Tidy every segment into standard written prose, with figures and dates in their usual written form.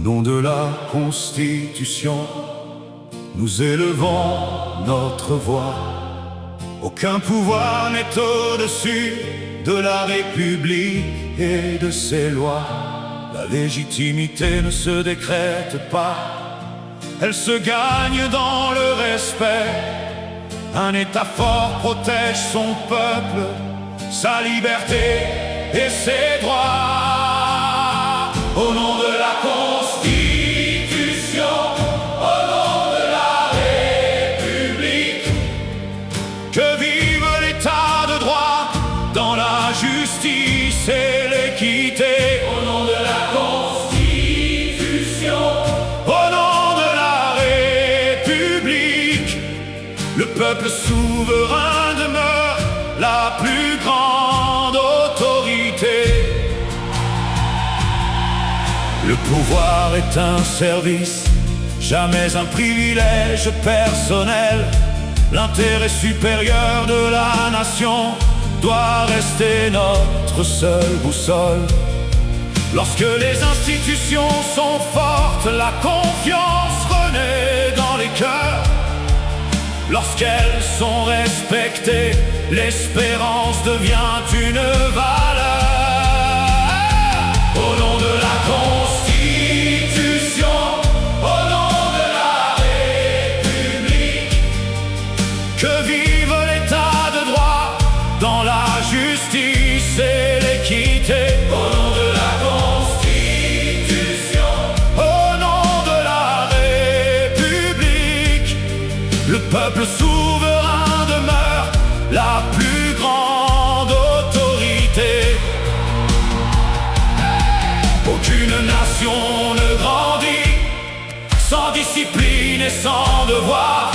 nom de la Constitution, nous élevons notre voix. Aucun pouvoir n'est au-dessus de la République et de ses lois. La légitimité ne se décrète pas, elle se gagne dans le respect. Un État fort protège son peuple, sa liberté et ses droits. Au nom de la Constitution, au nom de la République, que vive l'État de droit dans la justice et l'équité. Au nom de la Constitution, au nom de la République, le peuple souverain demeure la plus grande autorité. Le pouvoir est un service, jamais un privilège personnel. L'intérêt supérieur de la nation doit rester notre seule boussole. Lorsque les institutions sont fortes, la confiance renaît dans les cœurs. Lorsqu'elles sont respectées, l'espérance devient une valeur. Au nom de la Constitution, au nom de la République, que vive l'État de droit dans la justice et l'équité. Au nom de la Constitution, au nom de la République, le peuple souverain demeure la plus grande autorité. Aucune nation ne grandit sans discipline et sans devoir.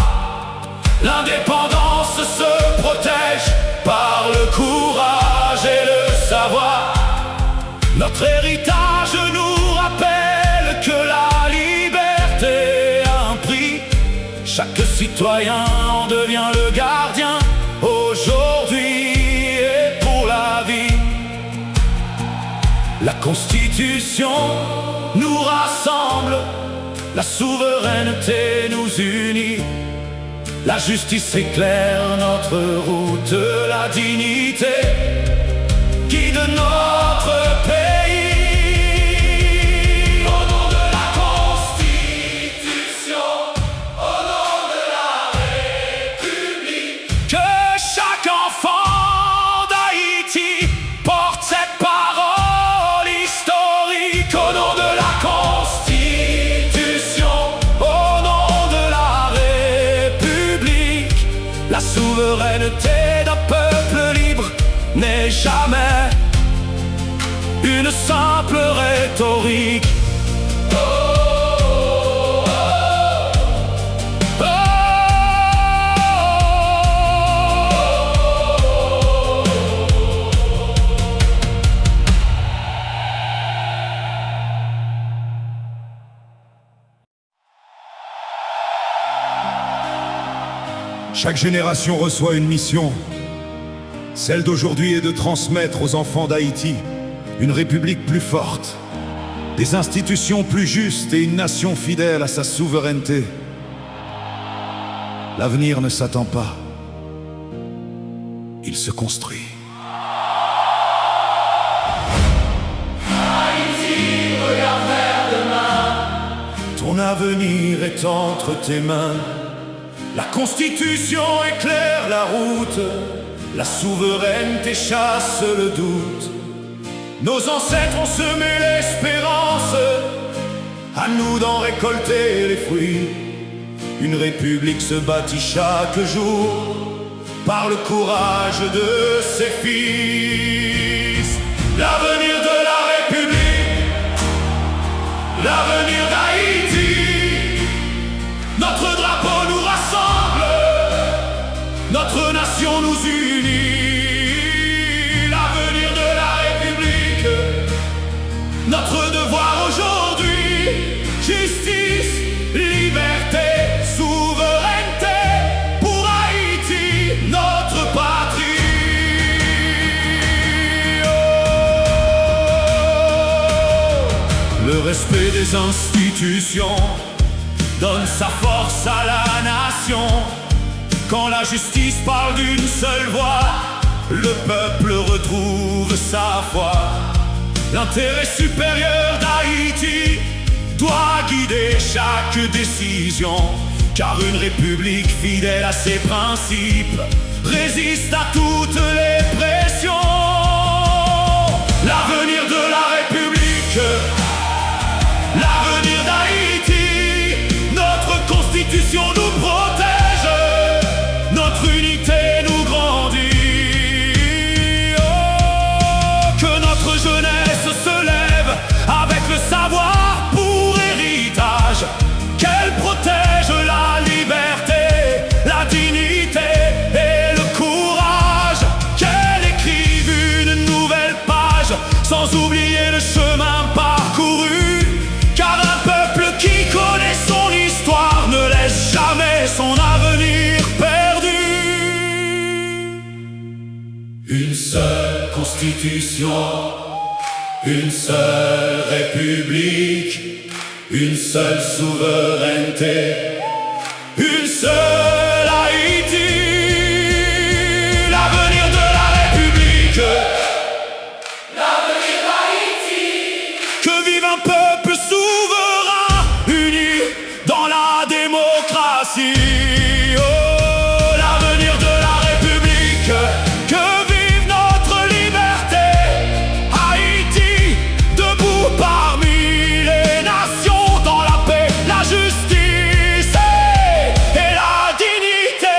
L'indépendance se protège par le courage et le savoir. Notre héritage nous rappelle que la liberté a un prix. Chaque citoyen en devient le gardien, aujourd'hui et pour la vie. La Constitution nous rassemble, la souveraineté nous unit. La justice éclaire notre route, la dignité guide notre pays. Au nom de la Constitution, au nom de la République, que chaque enfant d'Haïti porte cette parole historique. Au nom de la Constitution, au nom de la République, la souveraineté d'un peuple libre n'est jamais une simple rhétorique. Oh, oh, oh, Chaque génération reçoit une mission. Celle d'aujourd'hui est de transmettre aux enfants d'Haïti une république plus forte, des institutions plus justes et une nation fidèle à sa souveraineté. L'avenir ne s'attend pas, il se construit. Haïti, regarde vers demain. Ton avenir est entre tes mains. La Constitution éclaire la route, la souveraineté chasse le doute. Nos ancêtres ont semé l'espérance, à nous d'en récolter les fruits. Une république se bâtit chaque jour par le courage de ses fils. L'avenir de la République, l'avenir d'Haïti, notre drapeau nous rassemble, notre nation nous unit. L'avenir de la République, notre devoir aujourd'hui, justice, liberté, souveraineté pour Haïti, notre patrie. Oh, Le respect des institutions donne sa force à la nation. Quand la justice parle d'une seule voix, le peuple retrouve sa foi. L'intérêt supérieur d'Haïti doit guider chaque décision, car une république fidèle à ses principes résiste à toutes les pressions. L'avenir de la République, l'avenir d'Haïti, notre constitution nous protège, notre unité nous grandit. Oh, que notre jeunesse se lève avec le savoir pour héritage, qu'elle protège la liberté, la dignité et le courage, qu'elle écrive une nouvelle page sans oublier le chemin parcouru, car un peuple qui connaît son histoire ne laisse jamais son avenir perdu. Une seule constitution, une seule république, une seule souveraineté, une seule Haïti. L'avenir de la République, l'avenir d'Haïti. Que vive un peuple souverain, uni dans la démocratie. Oh, l'avenir de la République, que vive notre liberté. Haïti, debout parmi les nations, dans la paix, la justice et la dignité.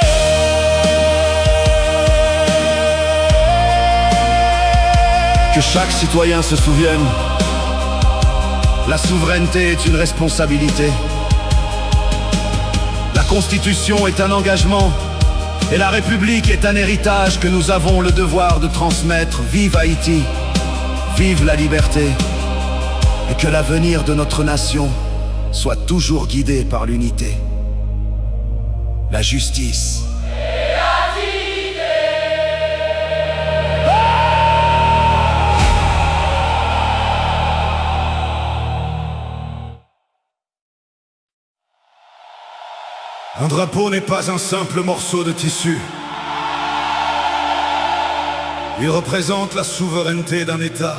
Que chaque citoyen se souvienne, la souveraineté est une responsabilité. La Constitution est un engagement et la République est un héritage que nous avons le devoir de transmettre. Vive Haïti, vive la liberté, et que l'avenir de notre nation soit toujours guidé par l'unité, la justice. Un drapeau n'est pas un simple morceau de tissu. Il représente la souveraineté d'un État,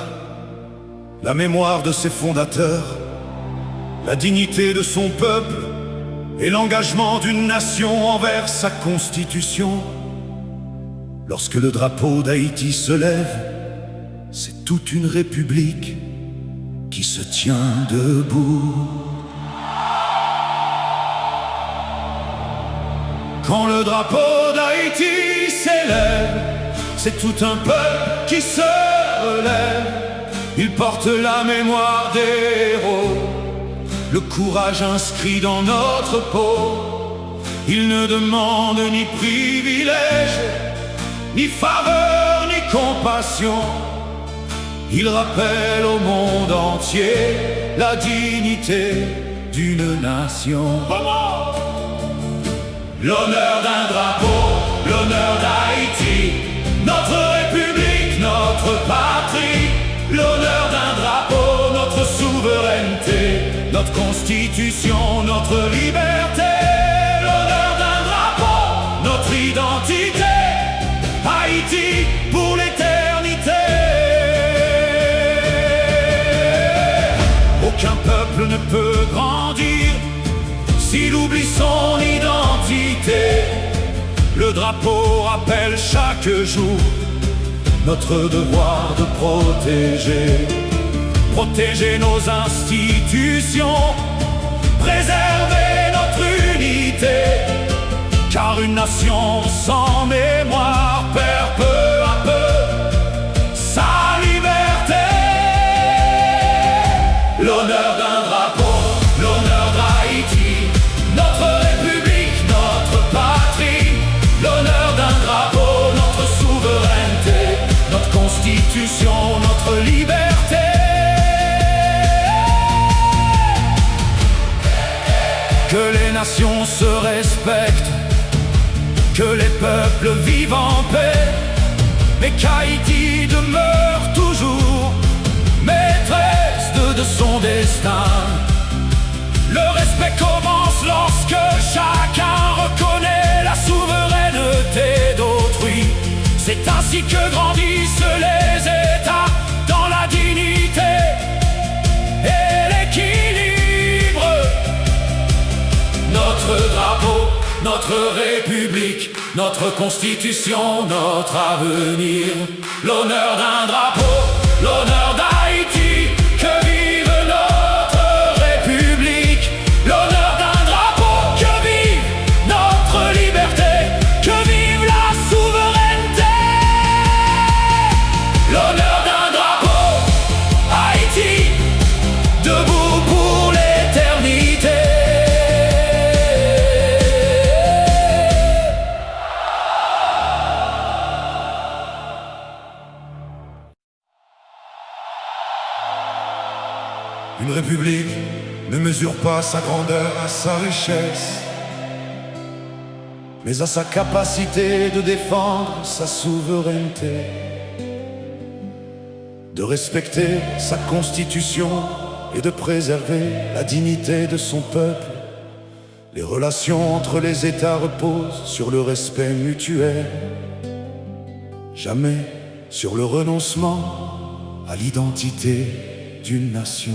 la mémoire de ses fondateurs, la dignité de son peuple et l'engagement d'une nation envers sa constitution. Lorsque le drapeau d'Haïti se lève, c'est toute une république qui se tient debout. Quand le drapeau d'Haïti s'élève, c'est tout un peuple qui se relève. Il porte la mémoire des héros, le courage inscrit dans notre peau. Il ne demande ni privilège, ni faveur, ni compassion. Il rappelle au monde entier la dignité d'une nation. L'honneur d'un drapeau, l'honneur d'Haïti, notre république, notre patrie. L'honneur d'un drapeau, notre souveraineté, notre constitution, notre liberté. L'honneur d'un drapeau, notre identité, Haïti pour l'éternité. Aucun peuple ne peut grandir s'il oublie son identité. Le drapeau rappelle chaque jour notre devoir de protéger nos institutions, préserver notre unité, car une nation sans mémoire perd peu à peu sa liberté. L'honneur d'un drapeau, l'honneur d'Haïti, notre république, notre patrie. L'honneur d'un drapeau, notre souveraineté, notre constitution, notre liberté. Que les nations se respectent, que les peuples vivent en paix, mais qu'Haïti demeure toujours maîtresse de son son destin. Le respect commence lorsque chacun reconnaît la souveraineté d'autrui. C'est ainsi que grandissent les États, dans la dignité et l'équilibre. Notre drapeau, notre République, notre Constitution, notre avenir. L'honneur d'un drapeau, l'honneur d'Haïti, que vive notre République. L'honneur d'un drapeau, que vive notre liberté, que vive la souveraineté. L'honneur d'un drapeau, Haïti, debout pour l'éternité. Une république ne mesure pas sa grandeur à sa richesse, mais à sa capacité de défendre sa souveraineté, de respecter sa constitution et de préserver la dignité de son peuple. Les relations entre les États reposent sur le respect mutuel, jamais sur le renoncement à l'identité d'une nation.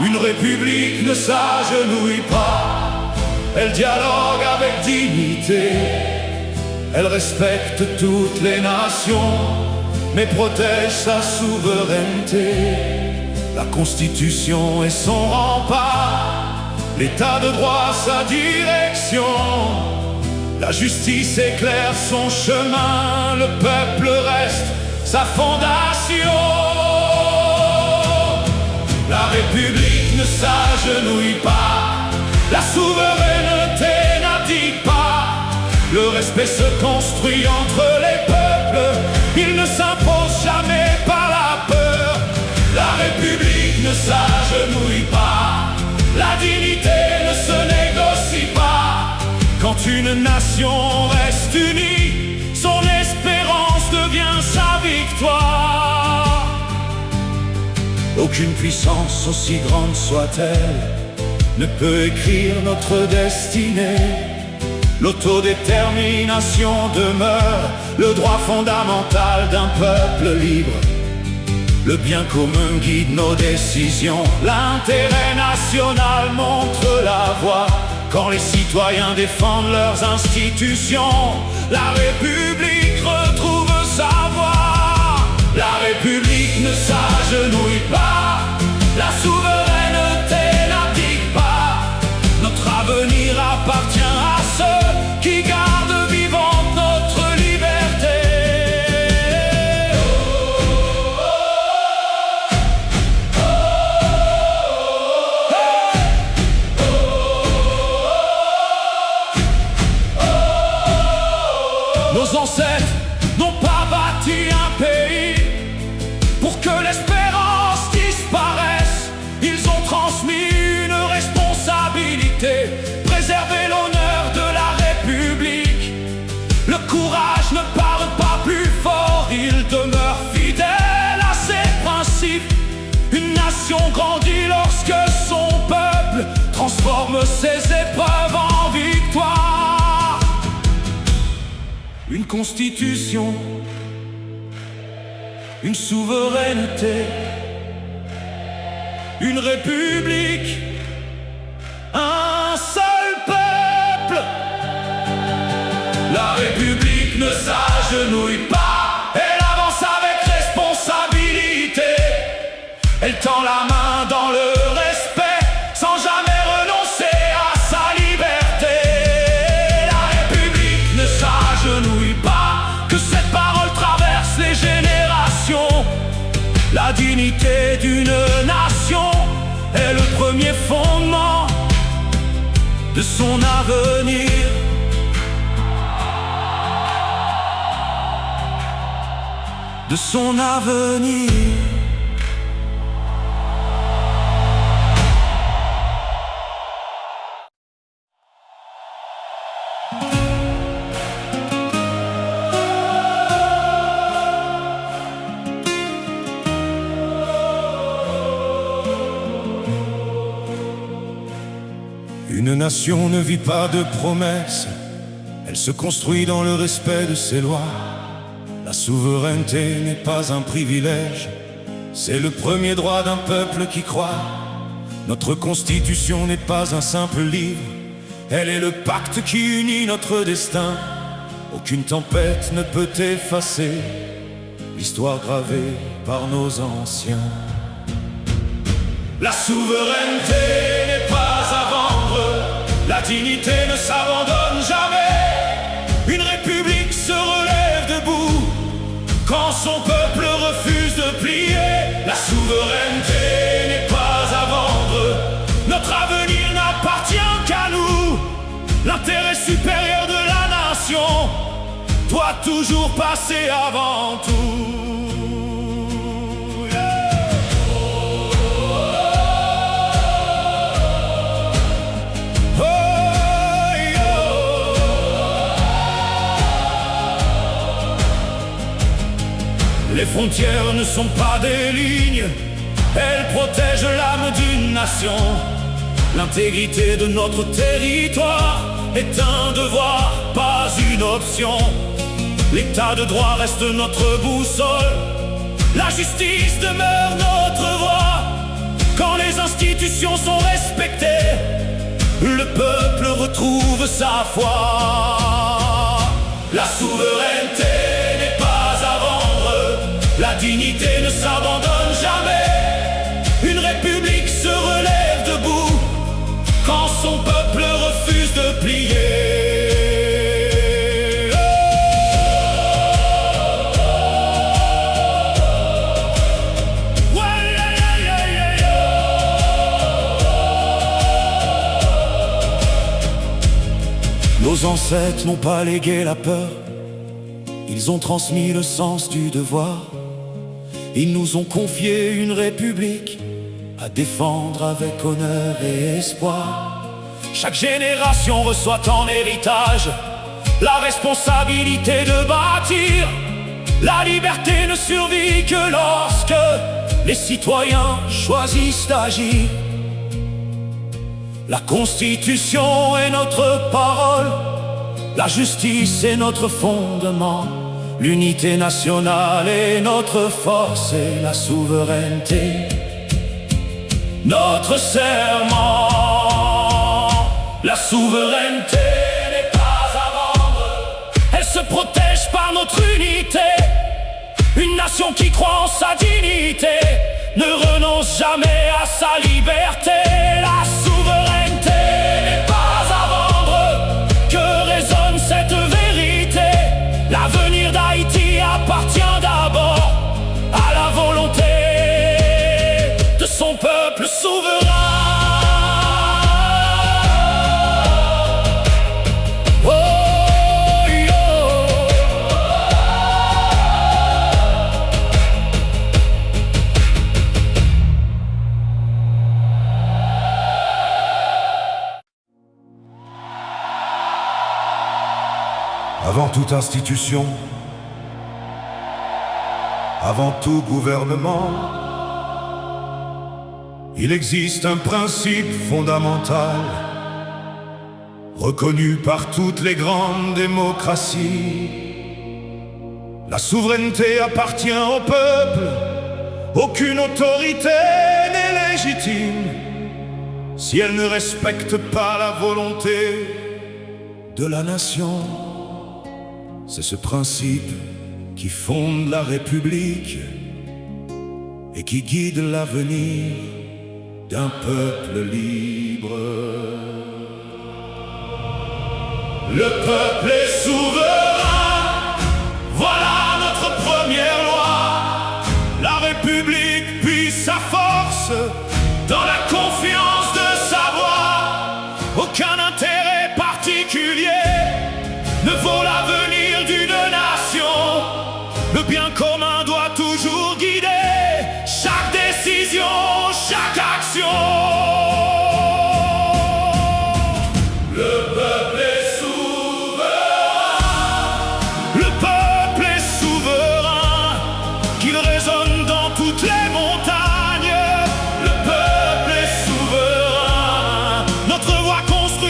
Une république ne s'agenouille pas, elle dialogue avec dignité. Elle respecte toutes les nations, mais protège sa souveraineté. La Constitution est son rempart, l'État de droit sa direction. La justice éclaire son chemin, le peuple reste sa fondation. La République ne s'agenouille pas, la souveraineté n'abdique pas. Le respect se construit entre les peuples, il ne s'impose jamais par la peur. La République ne s'agenouille pas, la dignité ne se négocie pas. Quand une nation reste unie, son espérance devient sa victoire. Aucune puissance, aussi grande soit-elle, ne peut écrire notre destinée. L'autodétermination demeure le droit fondamental d'un peuple libre. Le bien commun guide nos décisions, l'intérêt national montre la voie. Quand les citoyens défendent leurs institutions, la République retrouve sa voie. La République ne s'agenouille pas, la souveraineté n'abdique pas. Notre avenir appartient à ceux qui gardent vivante notre liberté. Nos ancêtres n'ont pas bâti un pays pour que l'espérance disparaisse. Ils ont transmis une responsabilité, préserver l'honneur de la République. Le courage ne parle pas plus fort, il demeure fidèle à ses principes. Une nation grandit lorsque son peuple transforme ses épreuves en victoire. Une constitution, une souveraineté, une république, un seul peuple. La République ne s'agenouille pas, elle avance avec responsabilité. Elle tend la main dans le respect, sans jamais renoncer à sa liberté. La République ne s'agenouille pas, que cette parole traverse les générations. La dignité d'une nation est le premier fondement de son avenir. De son avenir. Une nation ne vit pas de promesses, elle se construit dans le respect de ses lois. La souveraineté n'est pas un privilège, c'est le premier droit d'un peuple qui croit. Notre constitution n'est pas un simple livre, elle est le pacte qui unit notre destin. Aucune tempête ne peut effacer l'histoire gravée par nos anciens. La souveraineté n'est pas à vendre, la dignité ne s'abandonne jamais. Une république se relève debout quand son peuple refuse de plier. La souveraineté n'est pas à vendre, notre avenir n'appartient qu'à nous. L'intérêt supérieur de la nation doit toujours passer avant tout. Les frontières ne sont pas des lignes, elles protègent l'âme d'une nation. L'intégrité de notre territoire est un devoir, pas une option. L'état de droit reste notre boussole, la justice demeure notre voie. Quand les institutions sont respectées, le peuple retrouve sa foi. La souveraineté n'est pas à vendre, la dignité ne s'abandonne jamais. Une république se relève debout quand son peuple refuse de plier. Nos ancêtres n'ont pas légué la peur, ils ont transmis le sens du devoir. Ils nous ont confié une république à défendre avec honneur et espoir. Chaque génération reçoit en héritage la responsabilité de bâtir. La liberté ne survit que lorsque les citoyens choisissent d'agir. La Constitution est notre parole, la justice est notre fondement. L'unité nationale est notre force et la souveraineté notre serment. La souveraineté n'est pas à vendre, elle se protège par notre unité. Une nation qui croit en sa dignité ne renonce jamais à sa liberté. La souveraineté n'est pas à vendre, que résonne cette vérité. L'avenir d'Haïti appartient d'abord à la volonté de son peuple souverain. Oh, yo. Avant toute institution, avant tout gouvernement, il existe un principe fondamental, reconnu par toutes les grandes démocraties. La souveraineté appartient au peuple, aucune autorité n'est légitime si elle ne respecte pas la volonté de la nation. C'est ce principe qui fonde la République et qui guide l'avenir d'un peuple libre. Le peuple est souverain, voilà notre première loi. La République puise sa force dans la confiance de sa voix. Aucun intérêt particulier ne vaut l'avenir d'une nation. Le bien commun doit toujours guider chaque décision, chaque action. Le peuple est souverain, le peuple est souverain, qu'il résonne dans toutes les montagnes. Le peuple est souverain, notre voix construit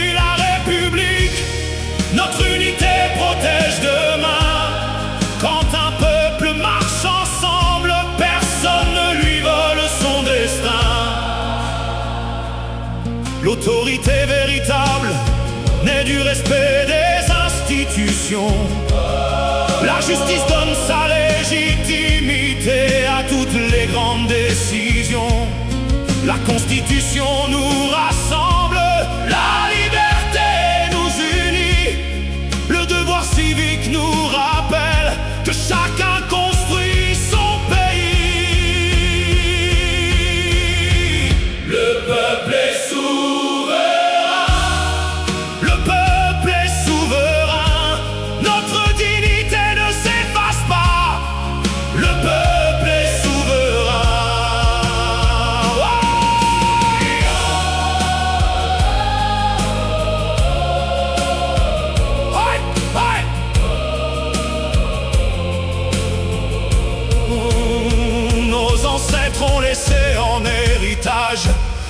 grandes décisions. La Constitution nous rassemble, la liberté nous unit. Le devoir civique nous rappelle que chacun construit son pays. Le peuple est souverain, le peuple est souverain. Notre dignité ne s'efface pas, le peuple est souverain. Nos ancêtres ont laissé en héritage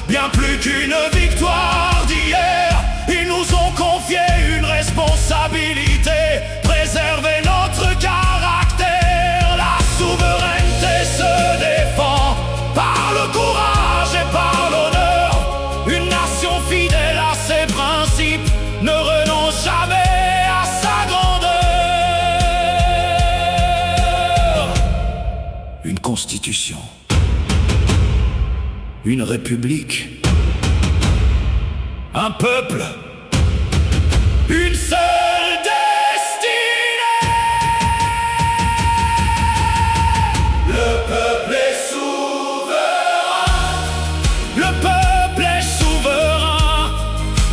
bien plus qu'une victoire d'hier. Ils nous ont confié une responsabilité, préserver notre caractère. La souveraineté se défend par le courage et par l'honneur. Une nation fidèle à ses principes ne renonce jamais à sa grandeur. Une constitution, une république, un peuple, une seule destinée. Le peuple est souverain, le peuple est souverain.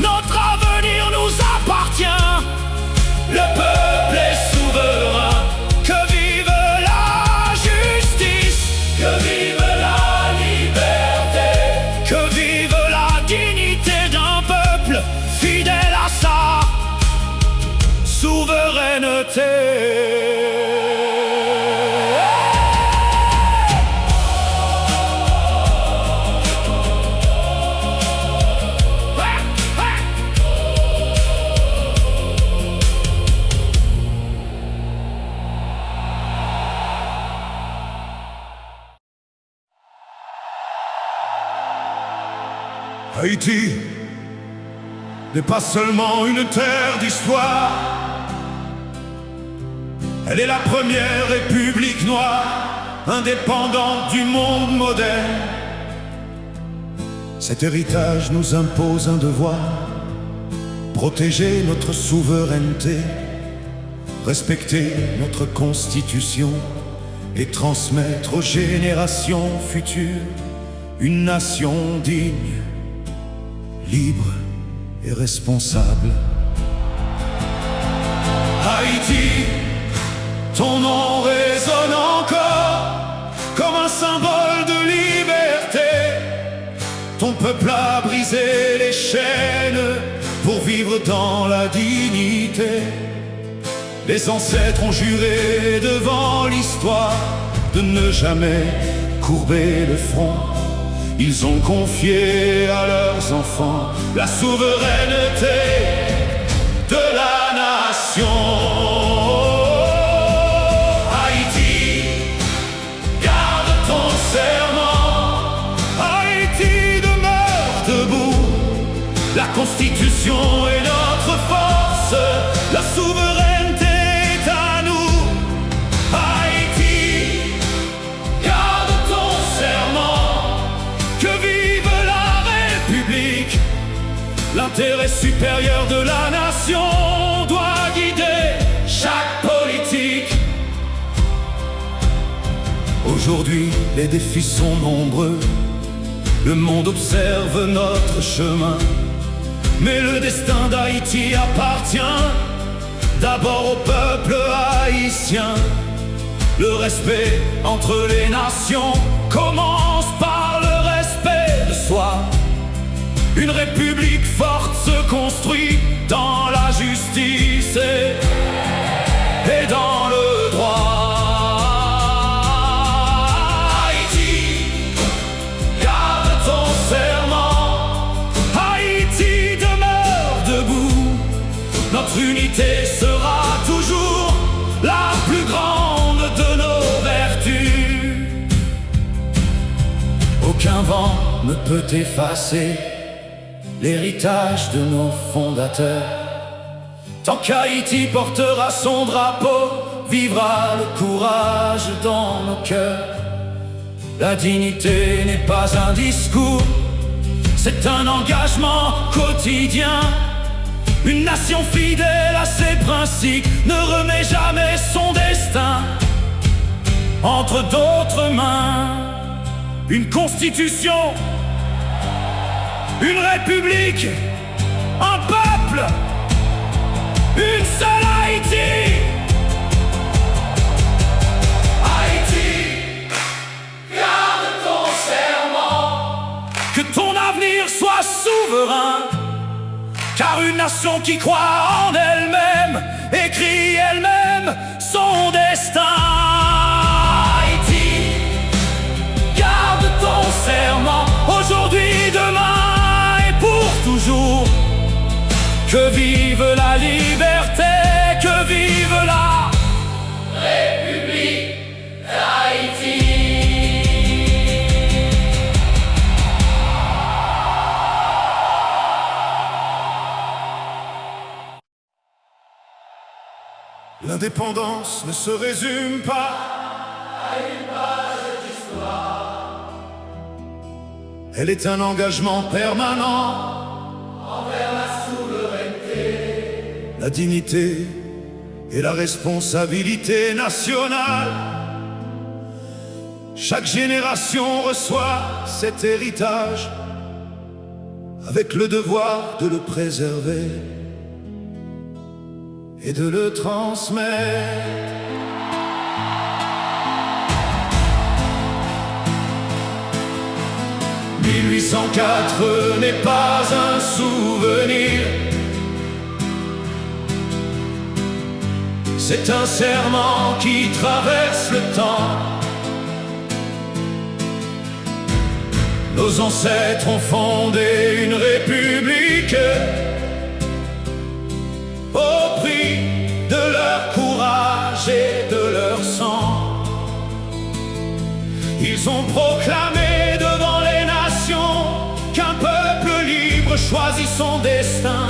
Notre avenir nous appartient. Le peuple est souverain. Que vive la justice, que vive la liberté, que vive la dignité d'un peuple fidèle à sa souveraineté. Haïti n'est pas seulement une terre d'histoire, elle est la première république noire, indépendante du monde moderne. Cet héritage nous impose un devoir, protéger notre souveraineté, respecter notre constitution et transmettre aux générations futures une nation digne, libre et responsable. Haïti, ton nom résonne encore comme un symbole de liberté. Ton peuple a brisé les chaînes pour vivre dans la dignité. Les ancêtres ont juré devant l'histoire de ne jamais courber le front. Ils ont confié à leurs enfants la souveraineté de la nation. Haïti, garde ton serment. Haïti, demeure debout. La Constitution est notre force, la souveraineté est à nous. Haïti, garde ton serment. Que vive la République. L'intérêt supérieur de la nation doit guider chaque politique. Aujourd'hui, les défis sont nombreux. Le monde observe notre chemin. Mais le destin d'Haïti appartient d'abord au peuple haïtien. Le respect entre les nations commence par le respect de soi. Une république forte se construit dans la justice et dans le droit. Haïti, garde ton serment. Haïti, demeure debout. Notre unité sera toujours la plus grande de nos vertus. Aucun vent ne peut effacer l'héritage de nos fondateurs. Tant qu'Haïti portera son drapeau, vivra le courage dans nos cœurs. La dignité n'est pas un discours, c'est un engagement quotidien. Une nation fidèle à ses principes ne remet jamais son destin entre d'autres mains. Une constitution, une république, un peuple, une seule Haïti. Haïti, garde ton serment, que ton avenir soit souverain, car une nation qui croit en elle-même écrit elle-même son destin. Haïti, garde ton serment, aujourd'hui, demain et pour toujours. Que vive la liberté, que vive la République d'Haïti. L'indépendance ne se résume pas à une page d'histoire. Elle est un engagement permanent Envers la souveraineté, la dignité et la responsabilité nationale. Chaque génération reçoit cet héritage avec le devoir de le préserver et de le transmettre. « 1804 n'est pas un souvenir, c'est un serment qui traverse le temps. Nos ancêtres ont fondé une république au prix de leur courage et de leur sang. Ils ont proclamé devant les nations qu'un peuple libre choisit son destin.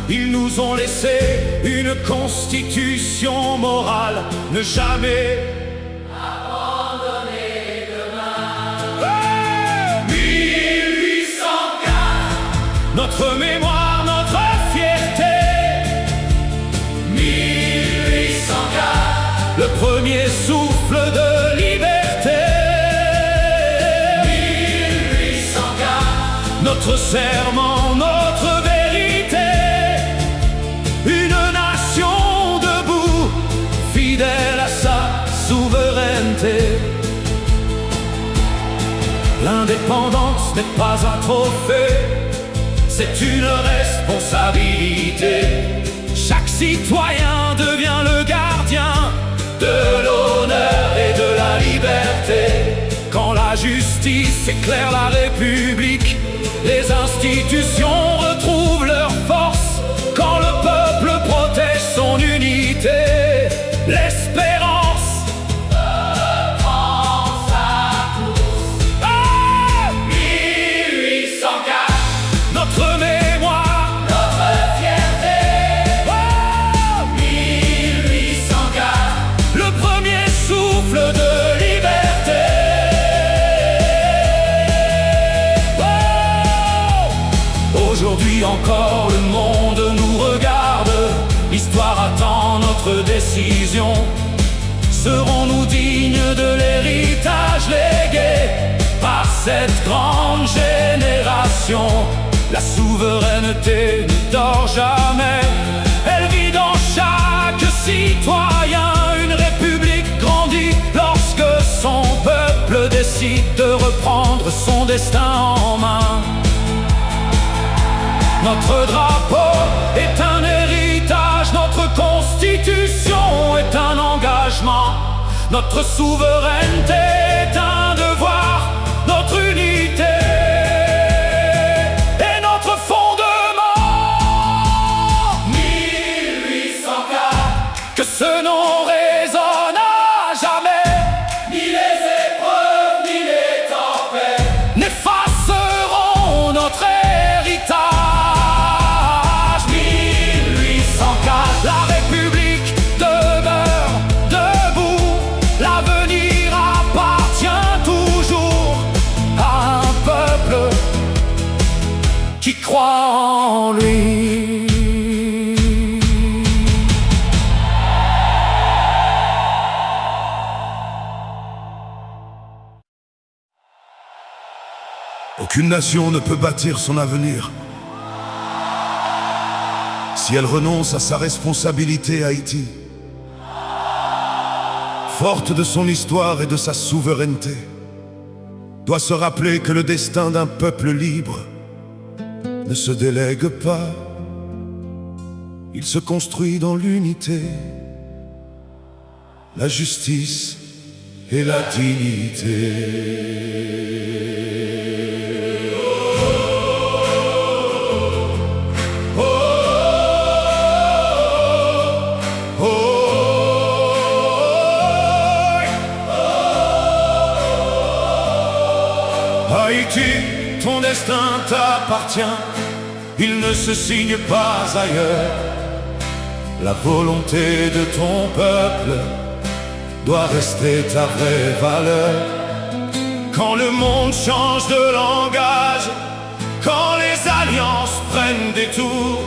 Ils nous ont laissé une constitution morale, ne jamais abandonner demain. Hey 1804, notre mémoire, notre fierté. 1804, Le premier souffle de liberté. 1804, Notre serment, notre vérité. Une nation debout, fidèle à sa souveraineté. L'indépendance n'est pas un trophée, c'est une responsabilité. Chaque citoyen devient le gardien de l'honneur et de la liberté. Quand la justice éclaire la République, les institutions retrouvent leur force. Quand le peuple protège son unité, l'espérance de France à tous. ah 1804, notre mémoire, notre fierté. oh 1804, le premier souffle de liberté. Oh aujourd'hui encore le monde nous regarde, l'histoire attend notre décision. Serons-nous dignes de l'héritage légué par cette grande génération? La souveraineté ne dort jamais, elle vit dans chaque citoyen. Une république grandit lorsque son peuple décide de reprendre son destin en main. Notre drapeau est un héritage, notre constitution est un engagement, notre souveraineté est un devoir, notre unité est notre fondement. 1804, Que ce nom résonne à jamais, ni les épreuves ni les tempêtes n'effaceront notre héritage. 1804, La République demeure debout, l'avenir appartient croient en lui. Aucune nation ne peut bâtir son avenir si elle renonce à sa responsabilité. Haïti, forte de son histoire et de sa souveraineté, doit se rappeler que le destin d'un peuple libre ne se délègue pas. Il se construit dans l'unité, la justice et la dignité. Haïti, ton destin t'appartient, il ne se signe pas ailleurs. La volonté de ton peuple doit rester ta vraie valeur. Quand le monde change de langage, quand les alliances prennent des tours,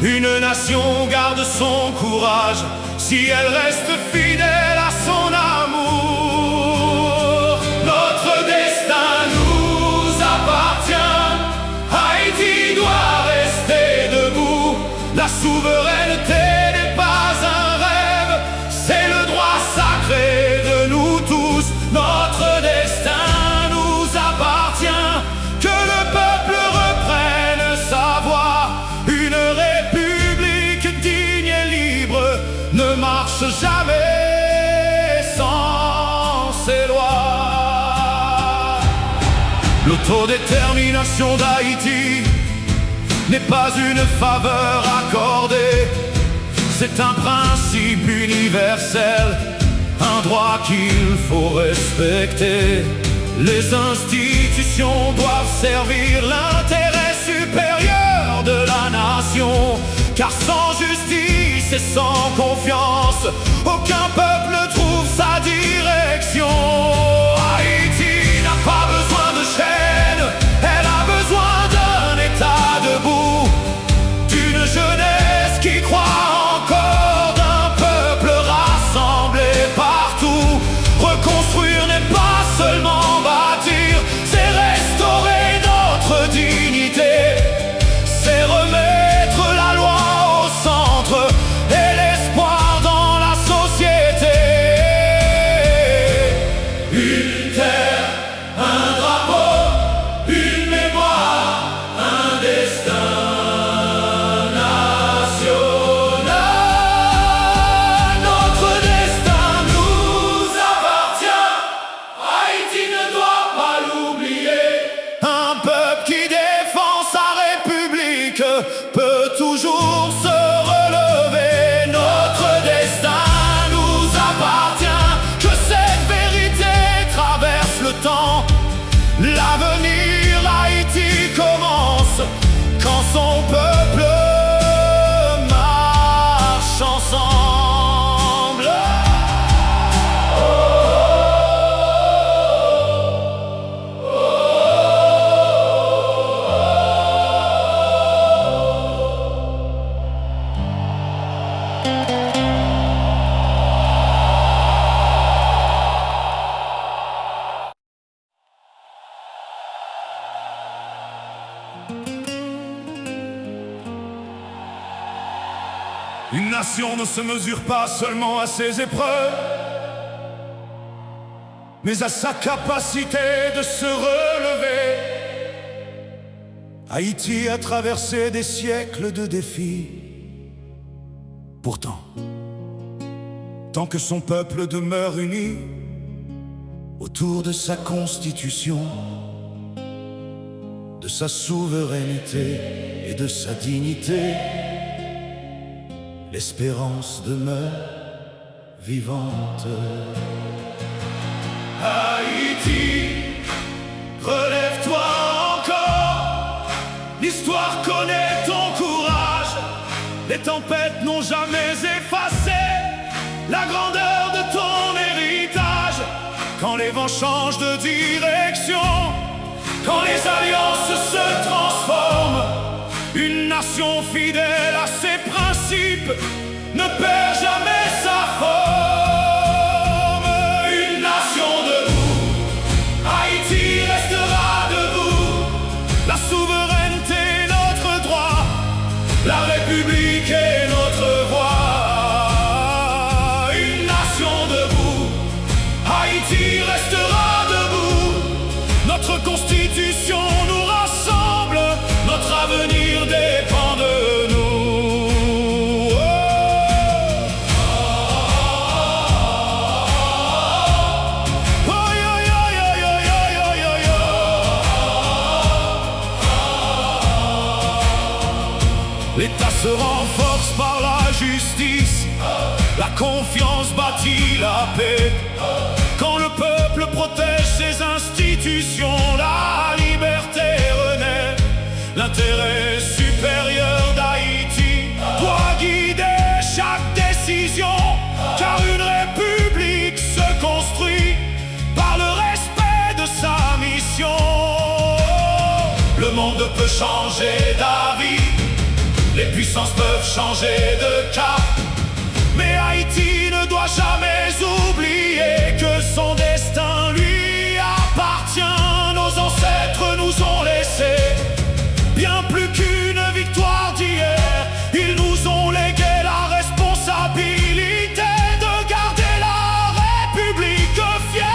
une nation garde son courage si elle reste fidèle à son amour. Notre destin nous appartient, Haïti doit rester debout. La souveraineté n'est pas un rêve, c'est le droit sacré de nous tous. Notre destin nous appartient, que le peuple reprenne sa voix. Une république digne et libre ne marche jamais sans ses lois. L'autodétermination d'Haïti n'est pas une faveur accordée, c'est un principe universel, un droit qu'il faut respecter. Les institutions doivent servir l'intérêt supérieur de la nation, car sans justice et sans confiance, aucun peuple ne trouve sa direction. Haïti n'a pas besoin de chaînes, elle a besoin d'un État debout, d'une jeunesse qui croit encore, d'un peuple rassemblé partout. Reconstruire n'est pas seulement bâtir, c'est restaurer notre dignité, c'est remettre la loi au centre et l'espoir dans la société. Une terre, un drapeau, une mémoire, un destin national. Notre destin nous appartient, Haïti ne doit pas l'oublier. Un peuple qui défend sa république peut toujours se relever. Notre destin nous appartient, que cette vérité traverse le temps. L'avenir d'Haïti commence quand son peuple marche ensemble. Une nation ne se mesure pas seulement à ses épreuves, mais à sa capacité de se relever. Haïti a traversé des siècles de défis. Pourtant, tant que son peuple demeure uni autour de sa constitution, de sa souveraineté et de sa dignité, l'espérance demeure vivante. Haïti, relève-toi encore, l'histoire connaît ton courage. Les tempêtes n'ont jamais effacé la grandeur de ton héritage. Quand les vents changent de direction, quand les alliances se transforment, fidèle à ses principes ne perd jamais sa forme. Une nation debout, Haïti restera debout. La souveraineté est notre droit, la République est notre voix. Une nation debout, Haïti restera debout. Notre constitution nous rassemble, notre avenir dépend de nous. L'État se renforce par la justice, la confiance bâtit la paix. Quand le peuple protège ses institutions, la liberté renaît. L'intérêt supérieur d'Haïti doit guider chaque décision, car une république se construit par le respect de sa mission. Le monde peut changer d'avis, les puissances peuvent changer de cap, mais Haïti ne doit jamais oublier que son destin lui appartient. Nos ancêtres nous ont laissé bien plus qu'une victoire d'hier. Ils nous ont légué la responsabilité de garder la République fière.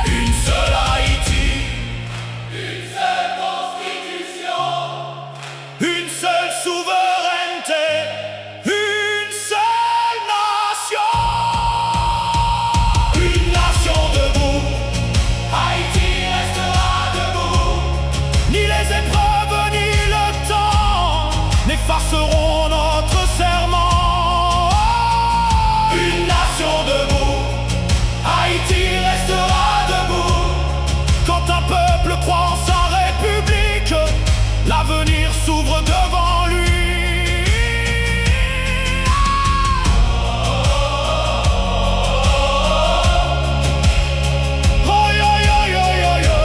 Une seule Haïti, une seule constitution, une seule souveraineté, une seule nation. Une nation debout, Haïti restera debout. Ni les épreuves ni le temps n'effaceront notre serment. Une nation debout, Haïti restera debout. Quand un peuple croit en sa République, l'avenir s'ouvre devant lui. Oh, yo, yo, yo, yo, yo.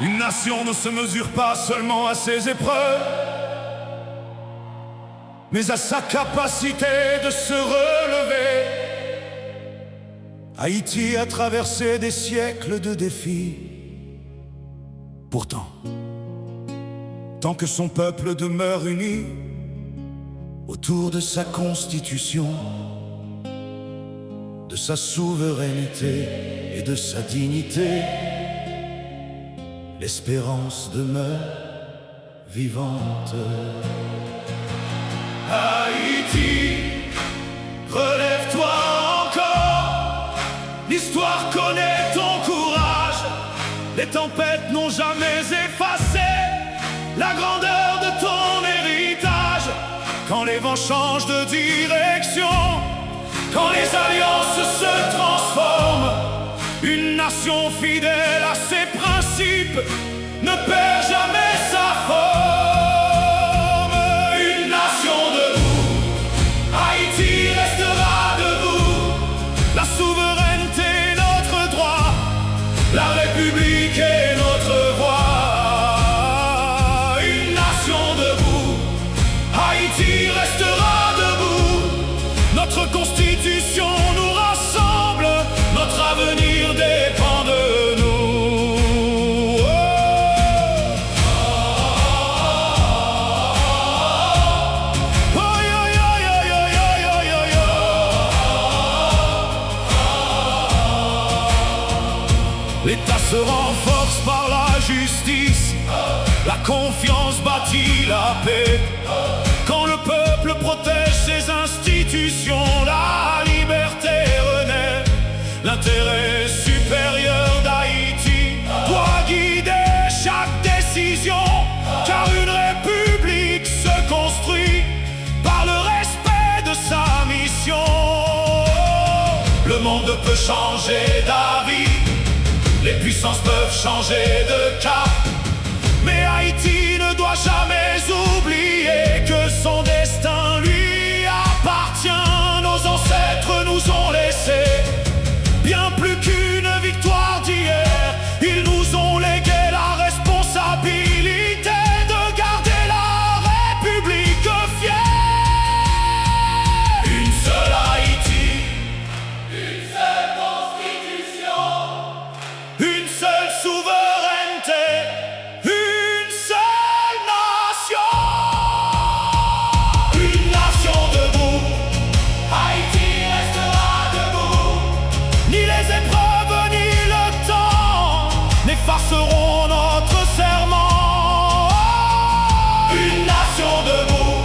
Une nation ne se mesure pas seulement à ses épreuves, mais à sa capacité de se relever. Haïti a traversé des siècles de défis. Pourtant, tant que son peuple demeure uni autour de sa constitution, de sa souveraineté et de sa dignité, l'espérance demeure vivante. Haïti, relève-toi encore. L'histoire connaît ton courage. Les tempêtes n'ont jamais effacé la grandeur de ton héritage. Quand les vents changent de direction, quand les alliances se transforment, une nation fidèle à ses principes ne perd jamais sa forme. Une nation debout, Haïti restera debout. La souveraineté est notre droit, la République est notre voix. Une nation debout, Haïti restera debout. Notre constitution nous rassemble, notre avenir dépend de nous. L'État se renforce par la justice, la confiance bâtit la paix. Quand le peuple protège ses institutions, la liberté renaît. L'intérêt supérieur d'Haïti doit guider chaque décision, car une république se construit par le respect de sa mission. Le monde peut changer d'avis, les puissances peuvent changer de cap, mais Haïti ne doit jamais oublier que son destin lui appartient. Nos ancêtres nous ont laissé bien plus qu'une victoire d'hier. Ils nous ont légué la responsabilité de garder la République fière. Une seule Haïti, une seule constitution, une seule souveraineté, une seule nation. Une nation debout, Haïti restera debout. Ni les épreuves ni le temps n'effaceront notre serment. Une nation debout,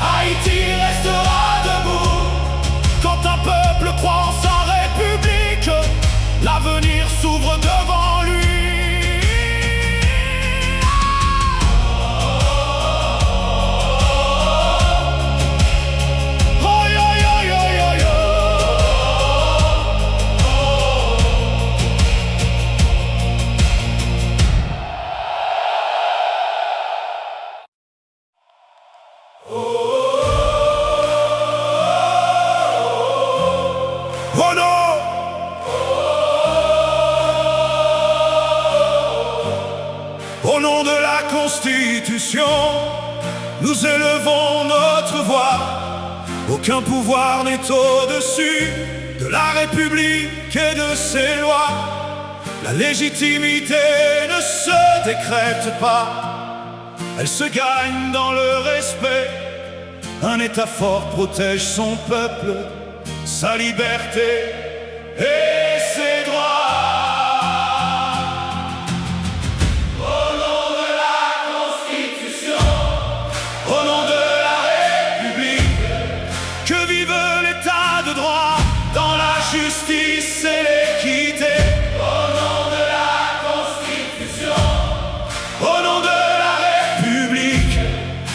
Haïti restera debout. Quand un peuple croit en sa République, l'avenir s'ouvre devant lui. Oh, yo, yo, yo, yo, yo. Oh non! Au nom de la Constitution, nous élevons notre voix. Aucun pouvoir n'est au-dessus de la République et de ses lois. La légitimité ne se décrète pas, elle se gagne dans le respect. Un État fort protège son peuple, sa liberté et ses droits. Au nom de la Constitution, au nom de la République, que vive l'État de droit dans la justice et l'équité. Au nom de la Constitution, au nom de la République,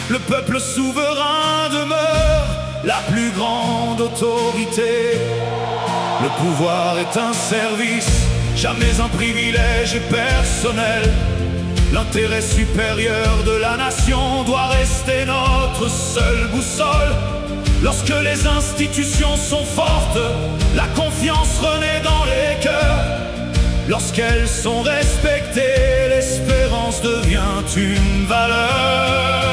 le peuple souverain demeure la plus grande autorité. Le pouvoir est un service, jamais un privilège personnel. L'intérêt supérieur de la nation doit rester notre seule boussole. Lorsque les institutions sont fortes, la confiance renaît dans les cœurs. Lorsqu'elles sont respectées, l'espérance devient une valeur.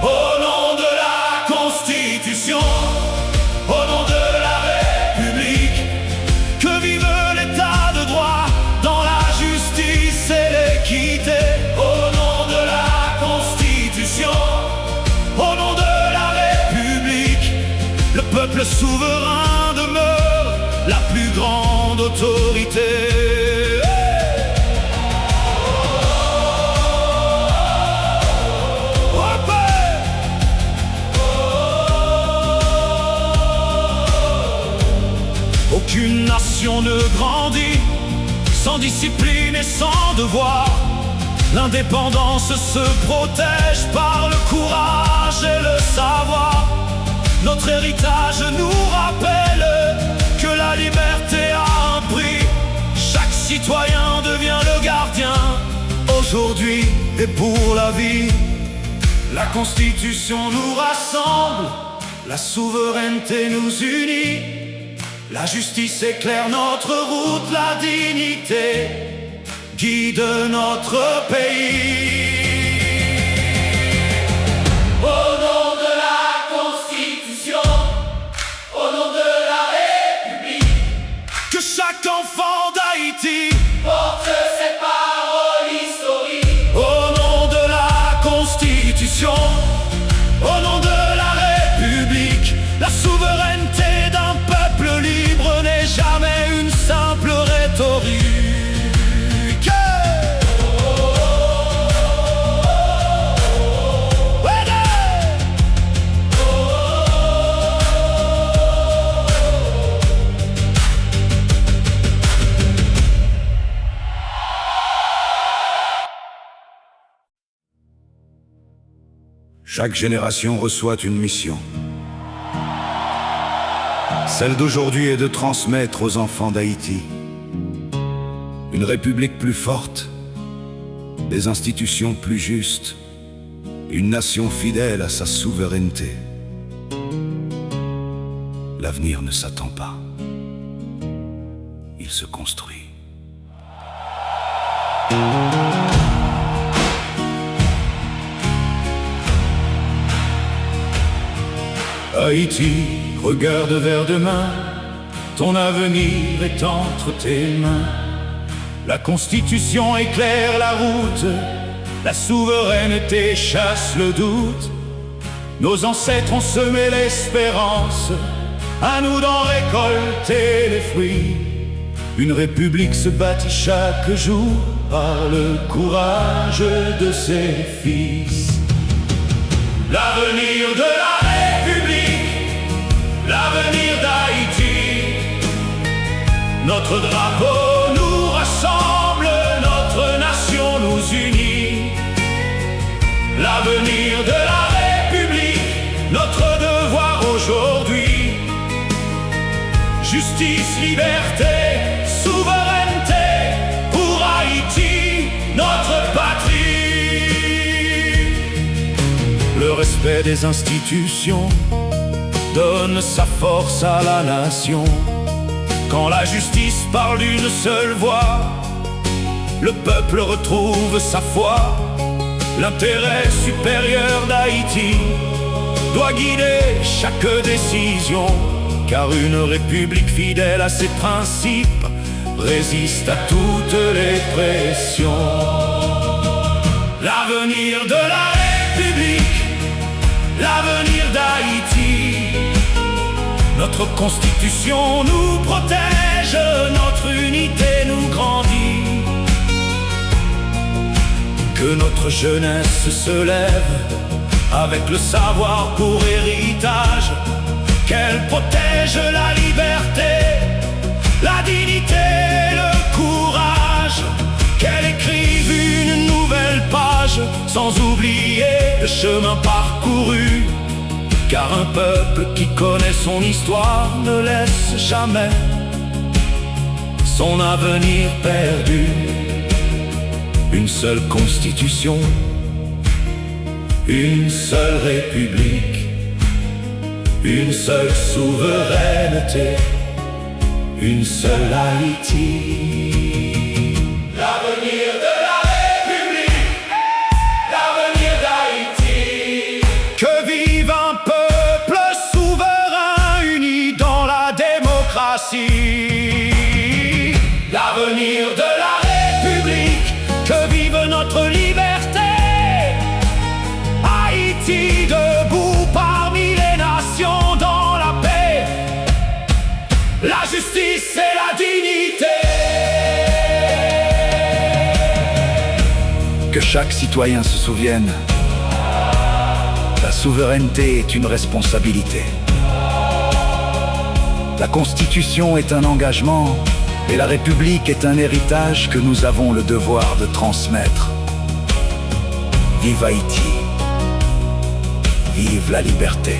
Au nom de la Constitution, au nom de la République, que vive l'État de droit dans la justice et l'équité. Au nom de la Constitution, au nom de la République, le peuple souverain demeure la plus grande autorité. Aucune nation ne grandit sans discipline et sans devoir. L'indépendance se protège par le courage et le savoir. Notre héritage nous rappelle que la liberté a un prix. Chaque citoyen devient le gardien, aujourd'hui et pour la vie. La Constitution nous rassemble, la souveraineté nous unit. La justice éclaire notre route, la dignité guide notre pays. Au nom de la Constitution, au nom de la République, que chaque enfant d'Haïti porte cette parole historique. Au nom de la Constitution, au nom de la République, la souveraineté d'un peuple libre n'est jamais une simple rhétorique. Chaque génération reçoit une mission. Celle d'aujourd'hui est de transmettre aux enfants d'Haïti une république plus forte, des institutions plus justes, une nation fidèle à sa souveraineté. L'avenir ne s'attend pas, il se construit. Haïti, regarde vers demain, ton avenir est entre tes mains. La Constitution éclaire la route, la souveraineté chasse le doute. Nos ancêtres ont semé l'espérance, à nous d'en récolter les fruits. Une république se bâtit chaque jour par le courage de ses fils. L'avenir de la République, l'avenir d'Haïti. Notre drapeau nous rassemble, notre nation nous unit. L'avenir de la République, notre devoir aujourd'hui. Justice, liberté, souveraineté pour Haïti, notre patrie. Le respect des institutions donne sa force à la nation. Quand la justice parle d'une seule voix, le peuple retrouve sa foi. L'intérêt supérieur d'Haïti doit guider chaque décision, car une république fidèle à ses principes résiste à toutes les pressions. L'avenir de la République, l'avenir d'Haïti. Notre Constitution nous protège, notre unité nous grandit. Que notre jeunesse se lève avec le savoir pour héritage. Qu'elle protège la liberté, la dignité, le courage. Qu'elle écrive une nouvelle page, sans oublier le chemin parcouru. Car un peuple qui connaît son histoire ne laisse jamais son avenir perdu. Une seule constitution, une seule république, une seule souveraineté, une seule Haïti. L'avenir de la République, l'avenir d'Haïti. Que vive un peuple souverain uni dans la démocratie. L'avenir de la République, que vive notre liberté. Haïti debout parmi les nations dans la paix, la justice et la dignité. Que chaque citoyen se souvienne, la souveraineté est une responsabilité. La Constitution est un engagement et la République est un héritage que nous avons le devoir de transmettre. Vive Haïti, vive la liberté.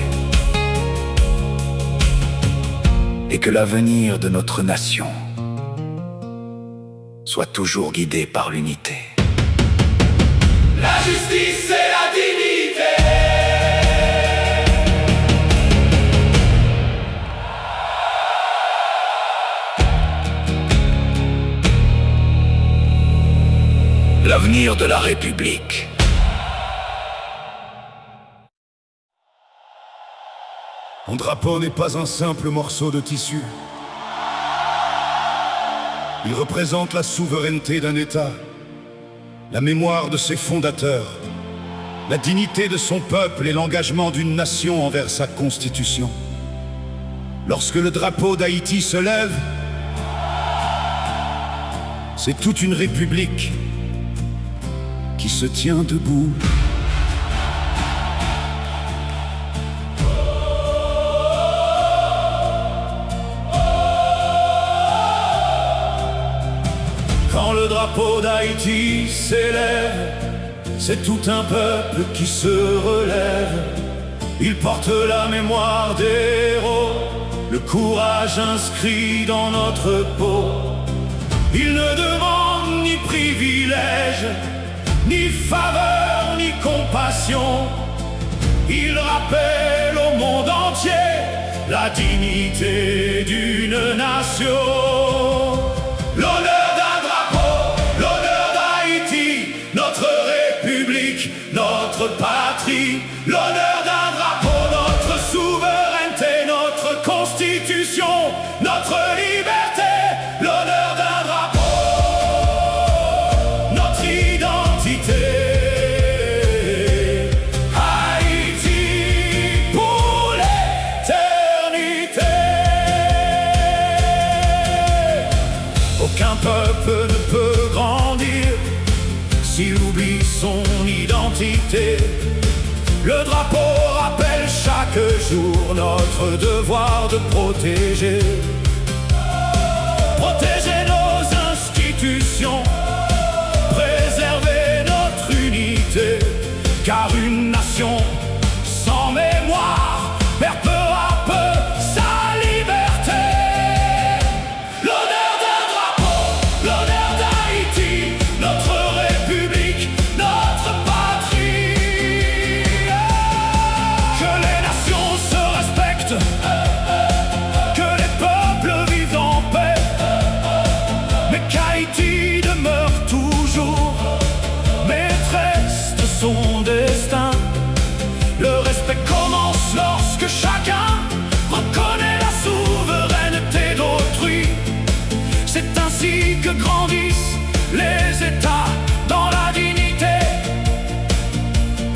Et que l'avenir de notre nation soit toujours guidé par l'unité. La justice et la dignité. L'avenir de la République. Mon drapeau n'est pas un simple morceau de tissu. Il représente la souveraineté d'un État, la mémoire de ses fondateurs, la dignité de son peuple et l'engagement d'une nation envers sa constitution. Lorsque le drapeau d'Haïti se lève, c'est toute une république qui se tient debout. Quand le drapeau d'Haïti s'élève, c'est tout un peuple qui se relève. Il porte la mémoire des héros, le courage inscrit dans notre peau. Il ne demande ni privilège, ni faveur, ni compassion. Il rappelle au monde entier la dignité d'une nation. L'honneur d'un drapeau, l'honneur d'Haïti, notre République, notre patrie. L'honneur d'un drapeau, notre souveraineté, notre constitution, notre liberté. L'honneur d'un drapeau, notre identité. Haïti pour l'éternité. Aucun peuple ne peut grandir s'il oublie son identité. Le drapeau rappelle chaque jour notre devoir de protéger. Protéger nos institutions, préserver notre unité. Car une nation sans mémoire perd peu à peu sa liberté. L'honneur d'un drapeau, l'honneur d'Haïti, notre République, notre patrie. Que les nations se respectent, que les peuples vivent en paix, mais qu'Haïti demeure toujours maîtresse de son destin. Le respect commence lorsque chacun reconnaît la souveraineté d'autrui. C'est ainsi que grandissent les États dans la dignité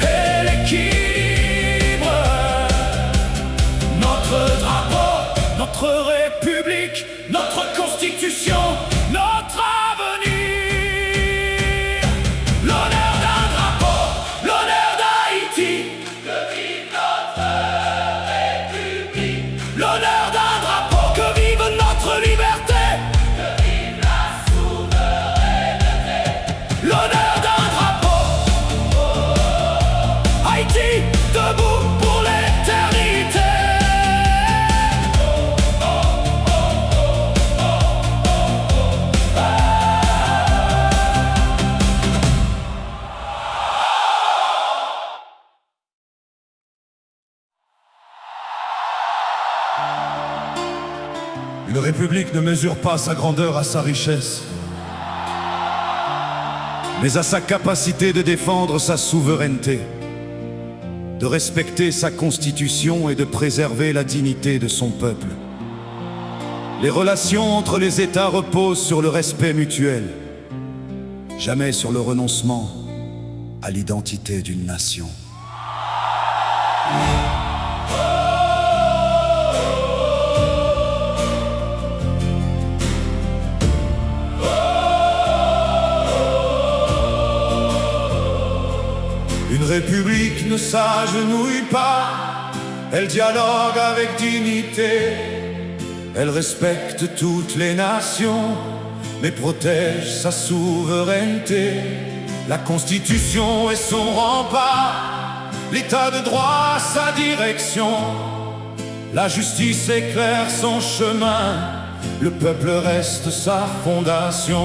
et l'équilibre. Notre drapeau, notre République, notre Constitution, notre avenir. L'honneur d'un drapeau, l'honneur d'Haïti. Que vive notre République. L'honneur d'un drapeau, que vive notre liberté. Que vive la souveraineté. L'honneur d'un drapeau, Haïti debout pour l'éternité. Une république ne mesure pas sa grandeur à sa richesse, mais à sa capacité de défendre sa souveraineté, de respecter sa constitution et de préserver la dignité de son peuple. Les relations entre les États reposent sur le respect mutuel, jamais sur le renoncement à l'identité d'une nation. Une république ne s'agenouille pas, elle dialogue avec dignité. Elle respecte toutes les nations, mais protège sa souveraineté. La Constitution est son rempart, l'état de droit sa direction. La justice éclaire son chemin, le peuple reste sa fondation.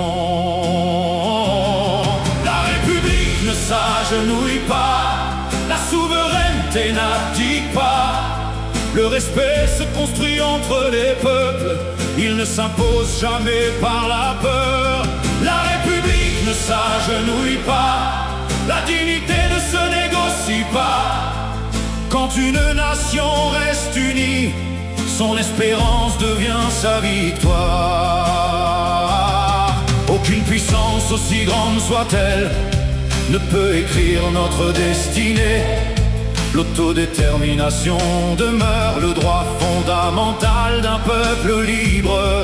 La République ne s'agenouille pas, la souveraineté n'abdique pas. Le respect se construit entre les peuples, il ne s'impose jamais par la peur. La République ne s'agenouille pas, la dignité ne se négocie pas. Quand une nation reste unie, son espérance devient sa victoire. Aucune puissance, aussi grande soit-elle, ne peut écrire notre destinée. L'autodétermination demeure le droit fondamental d'un peuple libre.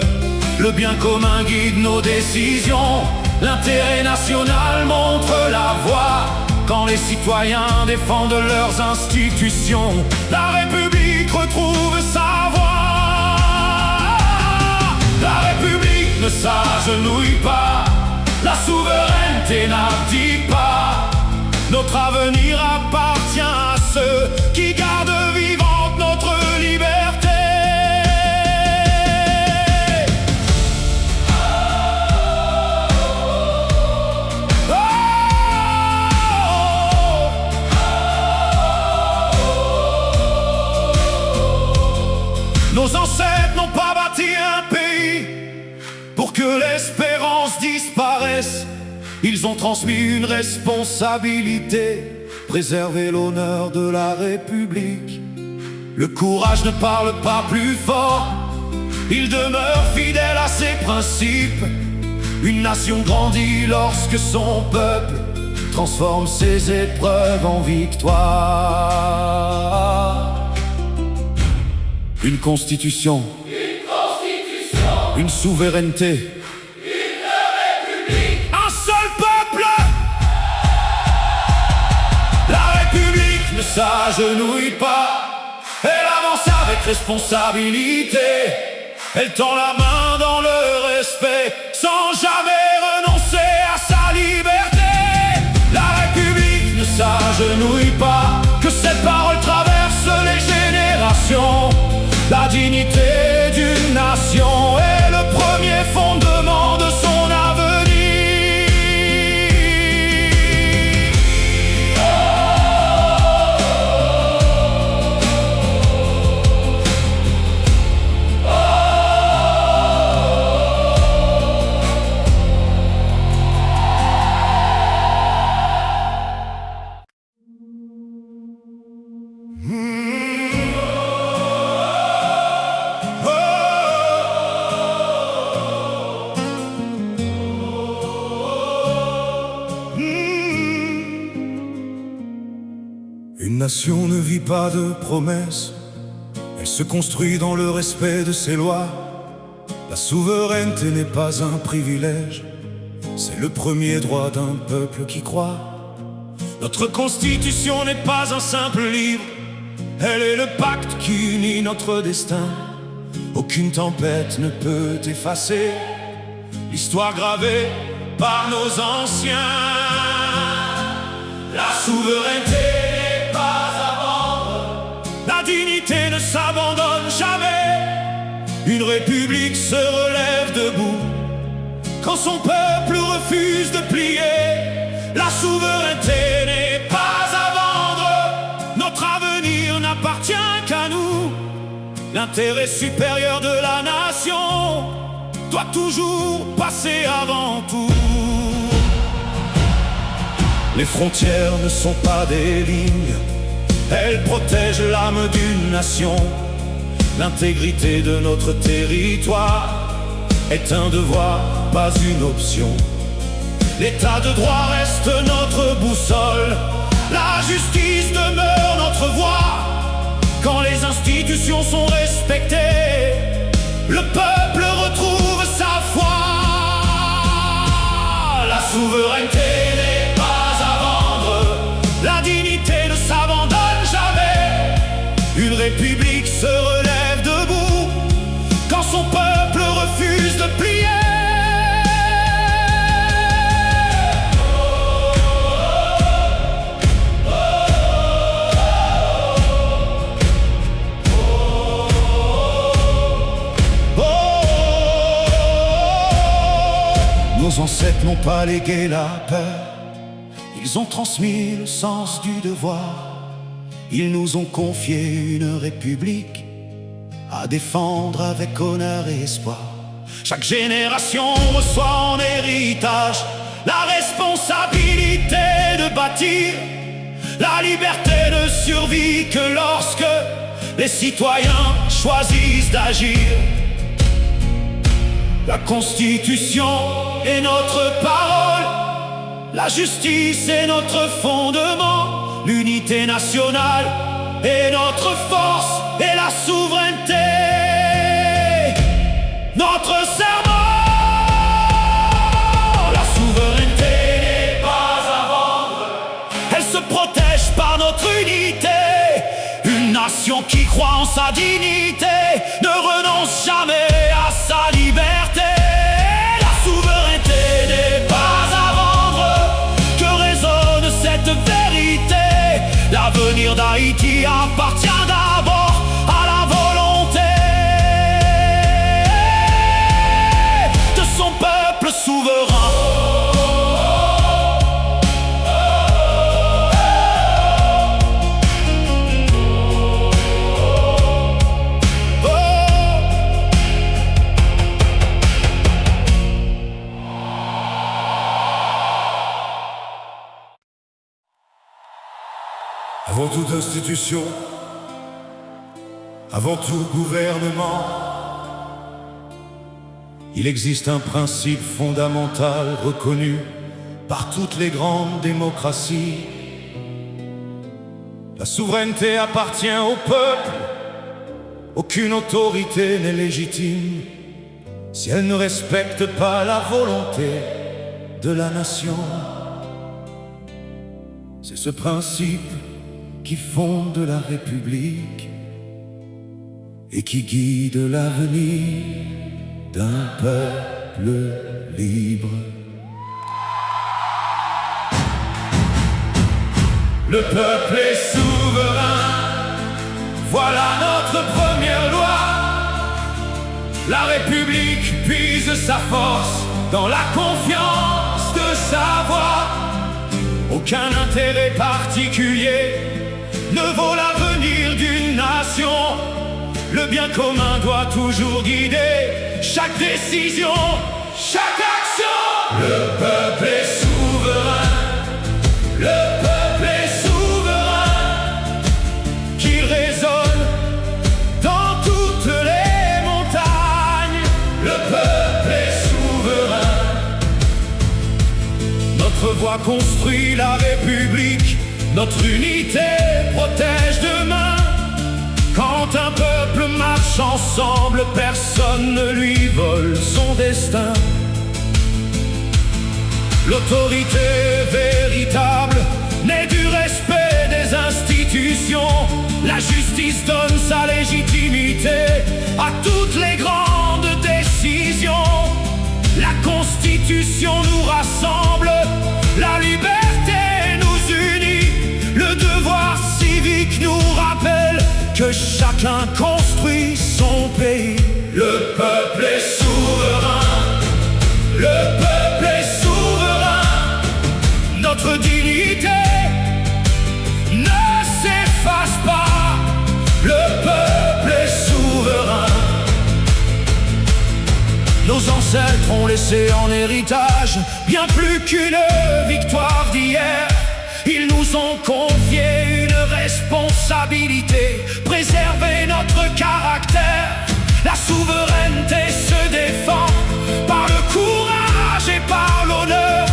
Le bien commun guide nos décisions, l'intérêt national montre la voie. Quand les citoyens défendent leurs institutions, la République retrouve sa voix. La République ne s'agenouille pas, la souveraineté n'abdique pas. Notre avenir appartient à ceux qui gardent vivante notre liberté. que l'espérance disparaisse, ils ont transmis une responsabilité: préserver l'honneur de la République. Le courage ne parle pas plus fort, il demeure fidèle à ses principes. Une nation grandit lorsque son peuple transforme ses épreuves en victoire. Une constitution, une souveraineté, une république, un seul peuple. La République ne s'agenouille pas, elle avance avec responsabilité. Elle tend la main dans le respect, sans jamais renoncer à sa liberté. La République ne s'agenouille pas, que cette parole traverse les générations. La dignité d'une nation est le premier fondement de son avenir. Une nation ne vit pas de promesses, elle se construit dans le respect de ses lois. La souveraineté n'est pas un privilège, c'est le premier droit d'un peuple qui croit. Notre constitution n'est pas un simple livre, elle est le pacte qui unit notre destin. Aucune tempête ne peut effacer l'histoire gravée par nos anciens. La souveraineté n'est pas à vendre, la dignité ne s'abandonne jamais. Une république se relève debout quand son peuple refuse de plier. La souveraineté n'est pas à vendre, notre avenir n'appartient qu'à nous. L'intérêt supérieur de la nation doit toujours passer avant tout. Les frontières ne sont pas des lignes, elles protègent l'âme d'une nation. L'intégrité de notre territoire est un devoir, pas une option. L'état de droit reste notre boussole, la justice demeure notre voie. Quand les institutions sont respectées, le peuple retrouve sa foi. La souveraineté n'est pas à vendre, la dignité ne s'abandonne jamais. Une république se relève debout quand son peuple refuse de plier. Nos ancêtres n'ont pas légué la peur, ils ont transmis le sens du devoir. Ils nous ont confié une république à défendre avec honneur et espoir. Chaque génération reçoit en héritage la responsabilité de bâtir. La liberté ne survit que lorsque les citoyens choisissent d'agir. La Constitution est notre parole, la justice est notre fondement, l'unité nationale est notre force et la souveraineté notre serment. La souveraineté n'est pas à vendre, elle se protège par notre unité. Une nation qui croit en sa dignité ne renonce jamais à sa liberté. La souveraineté n'est pas à vendre, que résonne cette vérité. L'avenir d'Haïti appartient d'abord à la volonté de son peuple souverain. Avant toute institution, avant tout gouvernement, il existe un principe fondamental reconnu par toutes les grandes démocraties. La souveraineté appartient au peuple. Aucune autorité n'est légitime si elle ne respecte pas la volonté de la nation. C'est ce principe qui fonde la République et qui guide l'avenir d'un peuple libre. Le peuple est souverain, voilà notre première loi. La République puise sa force dans la confiance de sa voix. Aucun intérêt particulier ne vaut l'avenir d'une nation. Le bien commun doit toujours guider chaque décision, chaque action. Le peuple est souverain, le peuple est souverain, qu'il résonne dans toutes les montagnes. Le peuple est souverain. Notre voix construit la République, notre unité protège demain. Quand un peuple marche ensemble, personne ne lui vole son destin. L'autorité véritable naît du respect des institutions. La justice donne sa légitimité à toutes les grandes décisions. La Constitution nous rassemble, la liberté nous unit. Le devoir civique nous rappelle que chacun construit son pays. Le peuple est souverain, le peuple est souverain. Notre dignité ne s'efface pas. Le peuple est souverain. Nos ancêtres ont laissé en héritage bien plus qu'une victoire d'hier. Ils nous ont confié une responsabilité, préserver notre caractère. La souveraineté se défend par le courage et par l'honneur.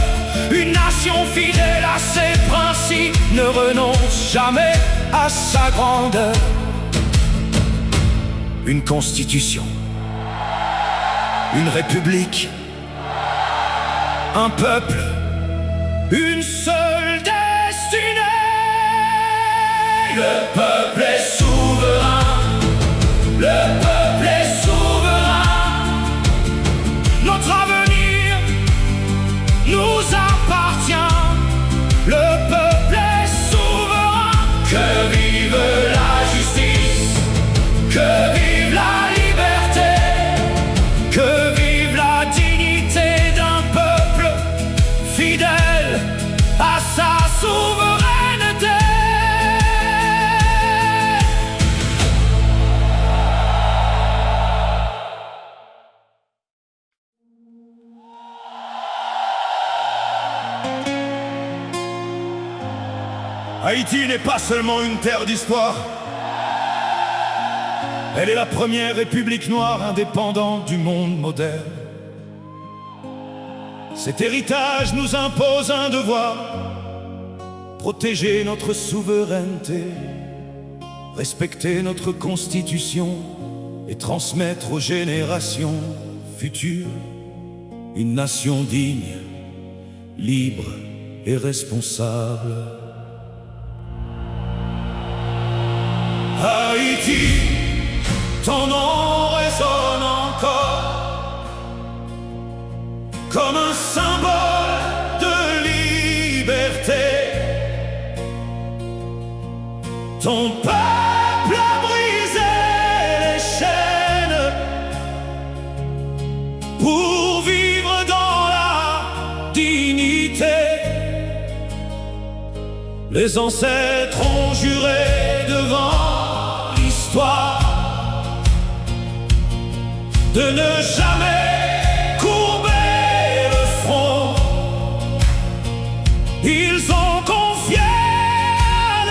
Une nation fidèle à ses principes ne renonce jamais à sa grandeur. Une constitution, une république, un peuple, une seule destinée. Le peuple est souverain, le peuple est souverain. Notre avenir nous appartient. Le peuple est souverain. Que vive la justice, que vive la liberté, que vive la dignité d'un peuple fidèle à sa souveraineté. Haïti n'est pas seulement une terre d'histoire. Elle est la première république noire indépendante du monde moderne. Cet héritage nous impose un devoir: protéger notre souveraineté, respecter notre constitution et transmettre aux générations futures une nation digne, libre et responsable. Haïti, ton nom résonne encore comme un symbole de liberté. Ton peuple a brisé les chaînes pour vivre dans la dignité. Les ancêtres ont juré devant l'histoire de ne jamais courber le front. Ils ont confié à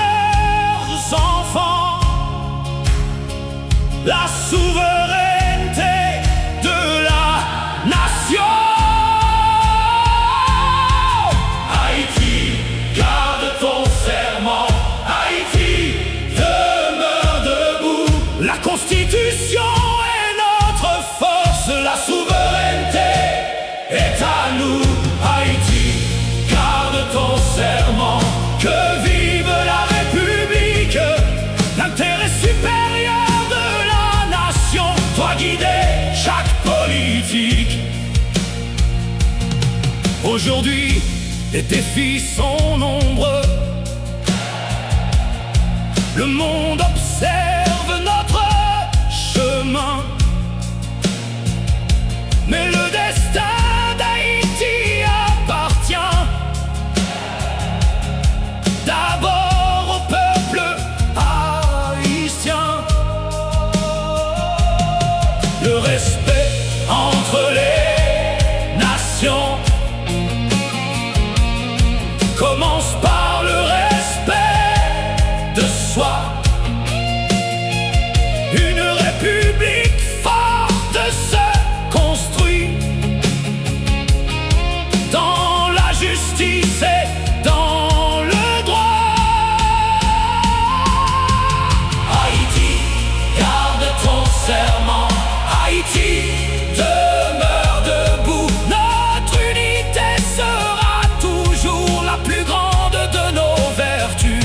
à nous. Haïti, garde ton serment. Que vive la République, l'intérêt supérieur de la nation doit guider chaque politique. Aujourd'hui, les défis sont nombreux. Le monde observe notre chemin. Mais le destin d'Haïti appartient d'abord au peuple haïtien. Le respect entre les nations commence par le respect de soi. Une république forte se construit dans la justice et dans le droit. Haïti, garde ton serment. Haïti, demeure debout. Notre unité sera toujours la plus grande de nos vertus.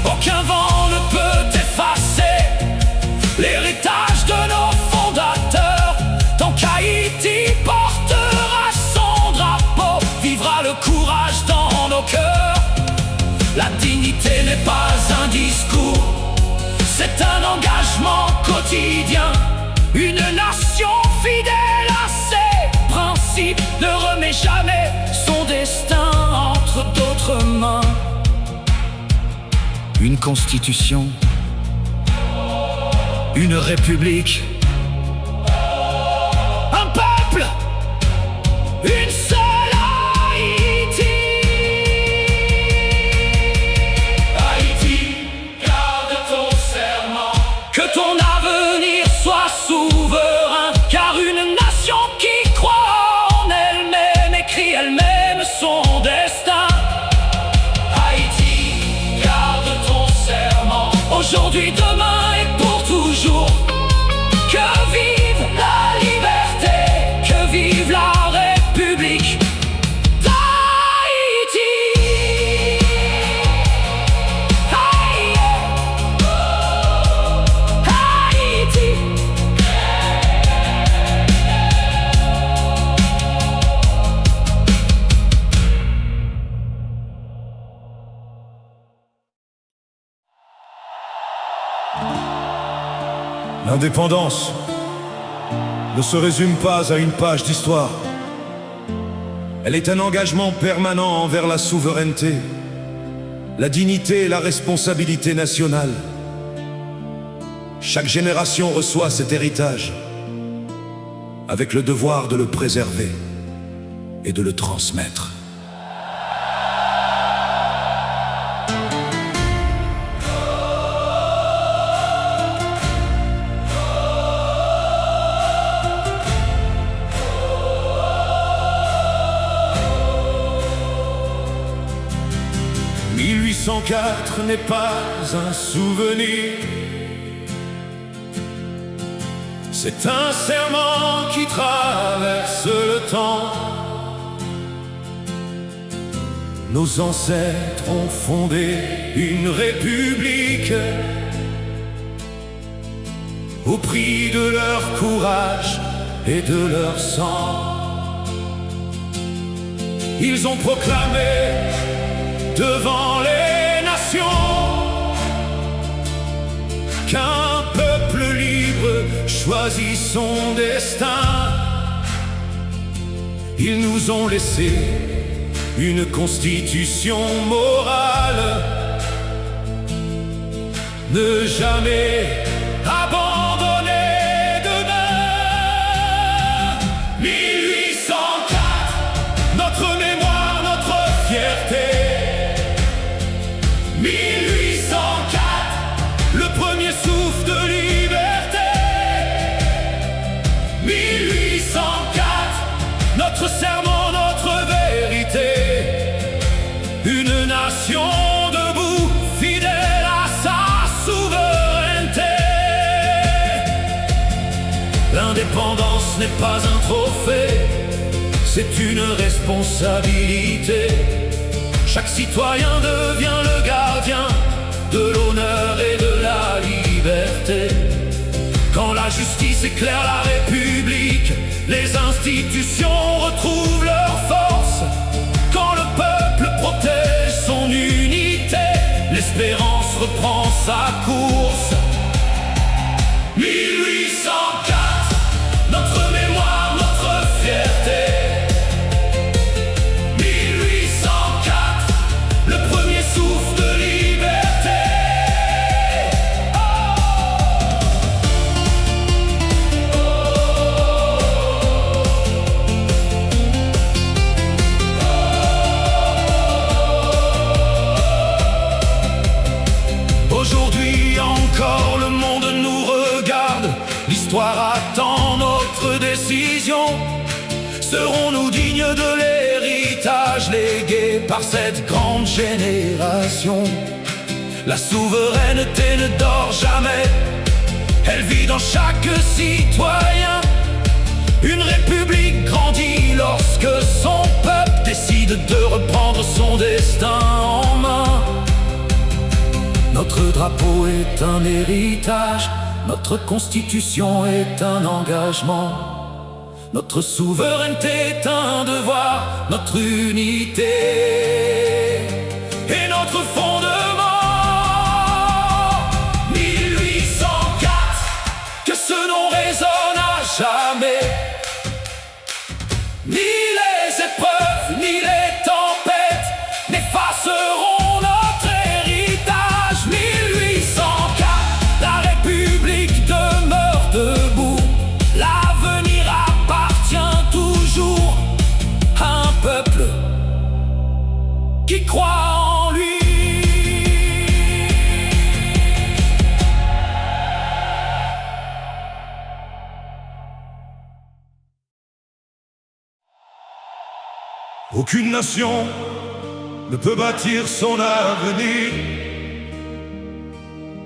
Aucun vent ne peut effacer l'héritage de nos fondateurs. Tant qu'Haïti portera son drapeau, vivra le courage dans nos cœurs. La dignité n'est pas un discours, c'est un engagement quotidien. Une nation fidèle à ses principes ne remet jamais son destin entre d'autres mains. Une constitution, une république, Un peuple, une seule Haïti. Haïti, garde ton serment. Que ton avenir soit souverain, car une nation qui croit en elle-même écrit elle-même son destin. Haïti, garde ton serment. Aujourd'hui, demain et pour toujours. Que vive la liberté, que vive la République d'Haïti. Haïti. L'indépendance ne se résume pas à une page d'histoire. Elle est un engagement permanent envers la souveraineté, la dignité et la responsabilité nationale. Chaque génération reçoit cet héritage avec le devoir de le préserver et de le transmettre. « 1804 n'est pas un souvenir, c'est un serment qui traverse le temps. Nos ancêtres ont fondé une république au prix de leur courage et de leur sang. Ils ont proclamé devant les nations qu'un peuple libre choisit son destin. Ils nous ont laissé une constitution morale, ne jamais abandonner demain. 1804, notre mémoire, notre fierté. 1804, le premier souffle de liberté. 1804, notre serment, notre vérité. Une nation debout, fidèle à sa souveraineté. L'indépendance n'est pas un trophée, c'est une responsabilité. Chaque citoyen devient le gardien de l'honneur et de la liberté. Quand la justice éclaire la République, les institutions retrouvent leur force. Quand le peuple protège son unité, l'espérance reprend sa course. 1804, notre mémoire, notre fierté. 1804, le premier souffle de liberté. Aujourd'hui encore le monde nous regarde. L'histoire attend notre décision. Serons-nous dignes de l'héritage légué par cette grande génération? La souveraineté ne dort jamais, elle vit dans chaque citoyen. Une république grandit lorsque son peuple décide de reprendre son destin en main. Notre drapeau est un héritage, notre constitution est un engagement. Notre souveraineté est un devoir, notre unité est notre fondement. 1804, que ce nom résonne à jamais. Ni les épreuves, ni les tempêtes n'effaceront notre héritage. 1804, la République demeure debout. L'avenir appartient toujours à un peuple qui croit en lui. Aucune nation ne peut bâtir son avenir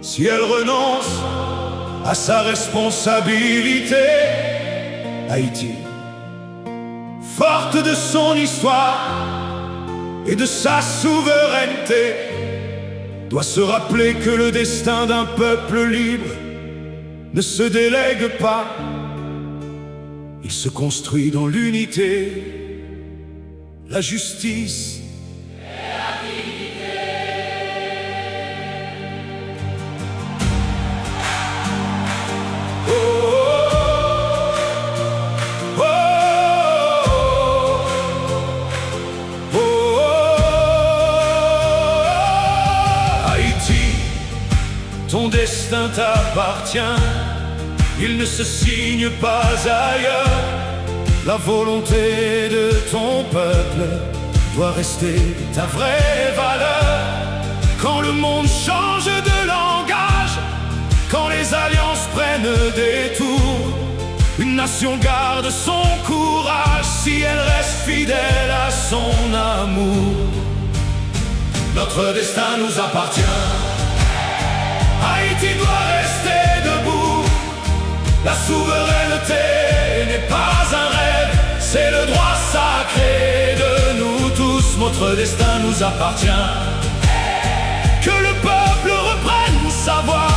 si elle renonce à sa responsabilité. Haïti, forte de son histoire et de sa souveraineté, doit se rappeler que le destin d'un peuple libre ne se délègue pas, il se construit dans l'unité, la justice et la dignité. Oh, oh, oh, oh, oh. Haïti, ton destin t'appartient, il ne se signe pas ailleurs. La volonté de ton peuple doit rester ta vraie valeur. Quand le monde change de langage, quand les alliances prennent des tours, une nation garde son courage si elle reste fidèle à son amour. Notre destin nous appartient, Haïti doit rester debout. La souveraineté n'est pas un rêve, c'est le droit sacré de nous tous. Notre destin nous appartient. Que le peuple reprenne sa voix.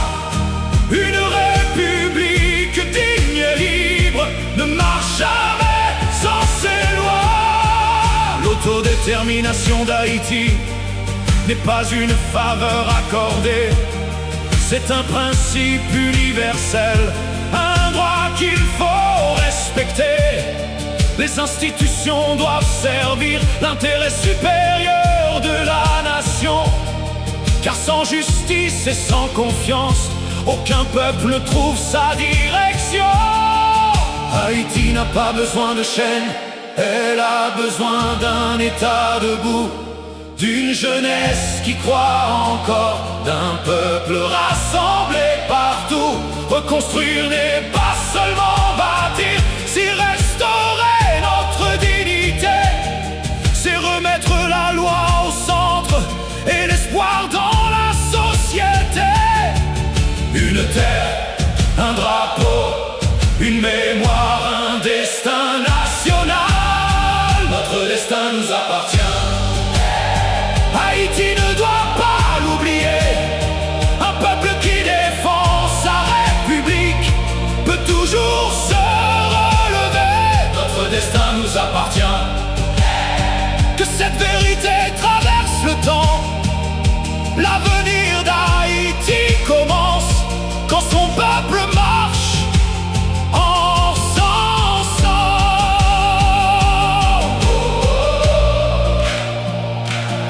Une république digne et libre ne marche jamais sans ses lois. L'autodétermination d'Haïti n'est pas une faveur accordée, c'est un principe universel, un droit qu'il faut respecter. Les institutions doivent servir l'intérêt supérieur de la nation, car sans justice et sans confiance, aucun peuple ne trouve sa direction. Haïti n'a pas besoin de chaînes, elle a besoin d'un État debout, d'une jeunesse qui croit encore, d'un peuple rassemblé partout. Reconstruire n'est pas seulement bâtir, c'est restaurer notre dignité, c'est remettre la loi au centre et l'espoir dans la société. Une terre, un drapeau, une mémoire, un destin national. Notre destin nous appartient. Haïti ne doit pas l'oublier. Un peuple qui défend sa république peut toujours se relever. Notre destin nous appartient. Que cette vérité traverse le temps. L'avenir d'Haïti commence quand son peuple marche ensemble.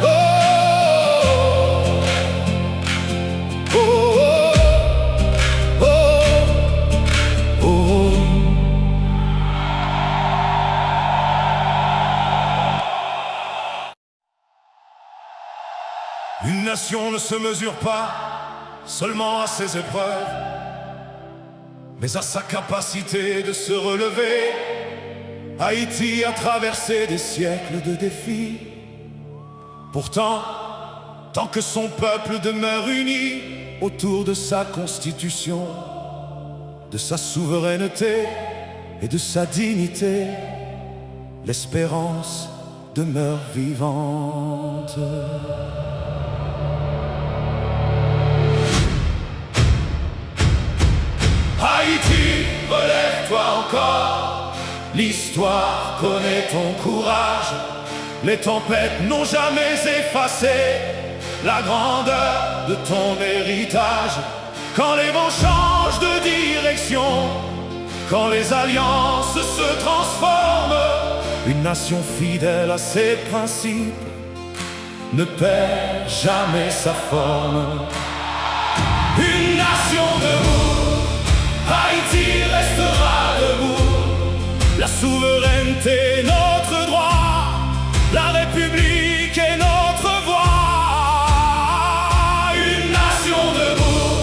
Oh, oh, oh, oh, oh. Une nation ne se mesure pas seulement à ses épreuves, mais à sa capacité de se relever. Haïti a traversé des siècles de défis. Pourtant, tant que son peuple demeure uni autour de sa constitution, de sa souveraineté et de sa dignité, l'espérance demeure vivante. Haïti, relève-toi encore. L'histoire connaît ton courage. Les tempêtes n'ont jamais effacé la grandeur de ton héritage. Quand les vents changent de direction, quand les alliances se transforment, une nation fidèle à ses principes ne perd jamais sa forme. Une nation debout, Haïti restera debout. La souveraineté est notre droit, la République est notre voix. Une nation debout,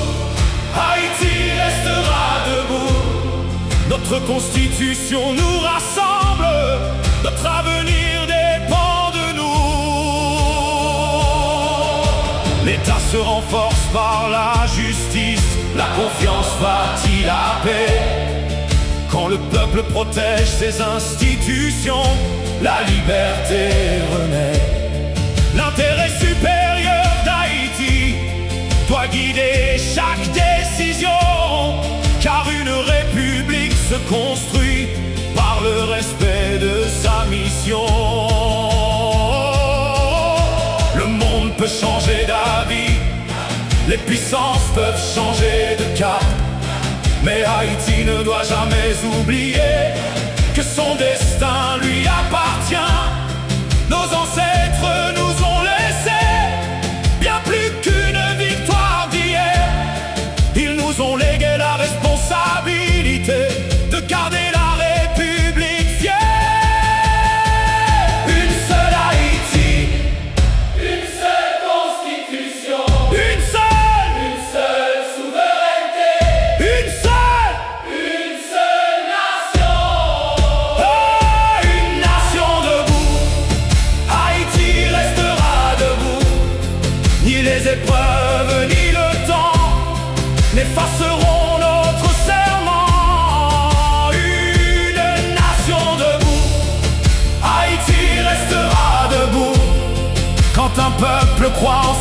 Haïti restera debout. Notre constitution nous rassemble, notre avenir dépend de nous. L'État se renforce par la justice, la confiance bâtit la paix. Quand le peuple protège ses institutions, la liberté renaît. L'intérêt supérieur d'Haïti doit guider chaque décision, car une république se construit par le respect de sa mission. Le monde peut changer d'avis, les puissances peuvent changer de cap, mais Haïti ne doit jamais oublier que son destin lui appartient. Nos ancêtres nous ont laissé bien plus qu'une victoire d'hier. Ils nous ont légué la responsabilité de garder la République fière. Une seule Haïti, une seule constitution, Une seule souveraineté, une seule nation. Oh, une nation debout. Haïti restera debout. Ni les épreuves ni le temps n'effaceront notre serment. Une nation debout. Haïti restera debout. Quand un peuple croit en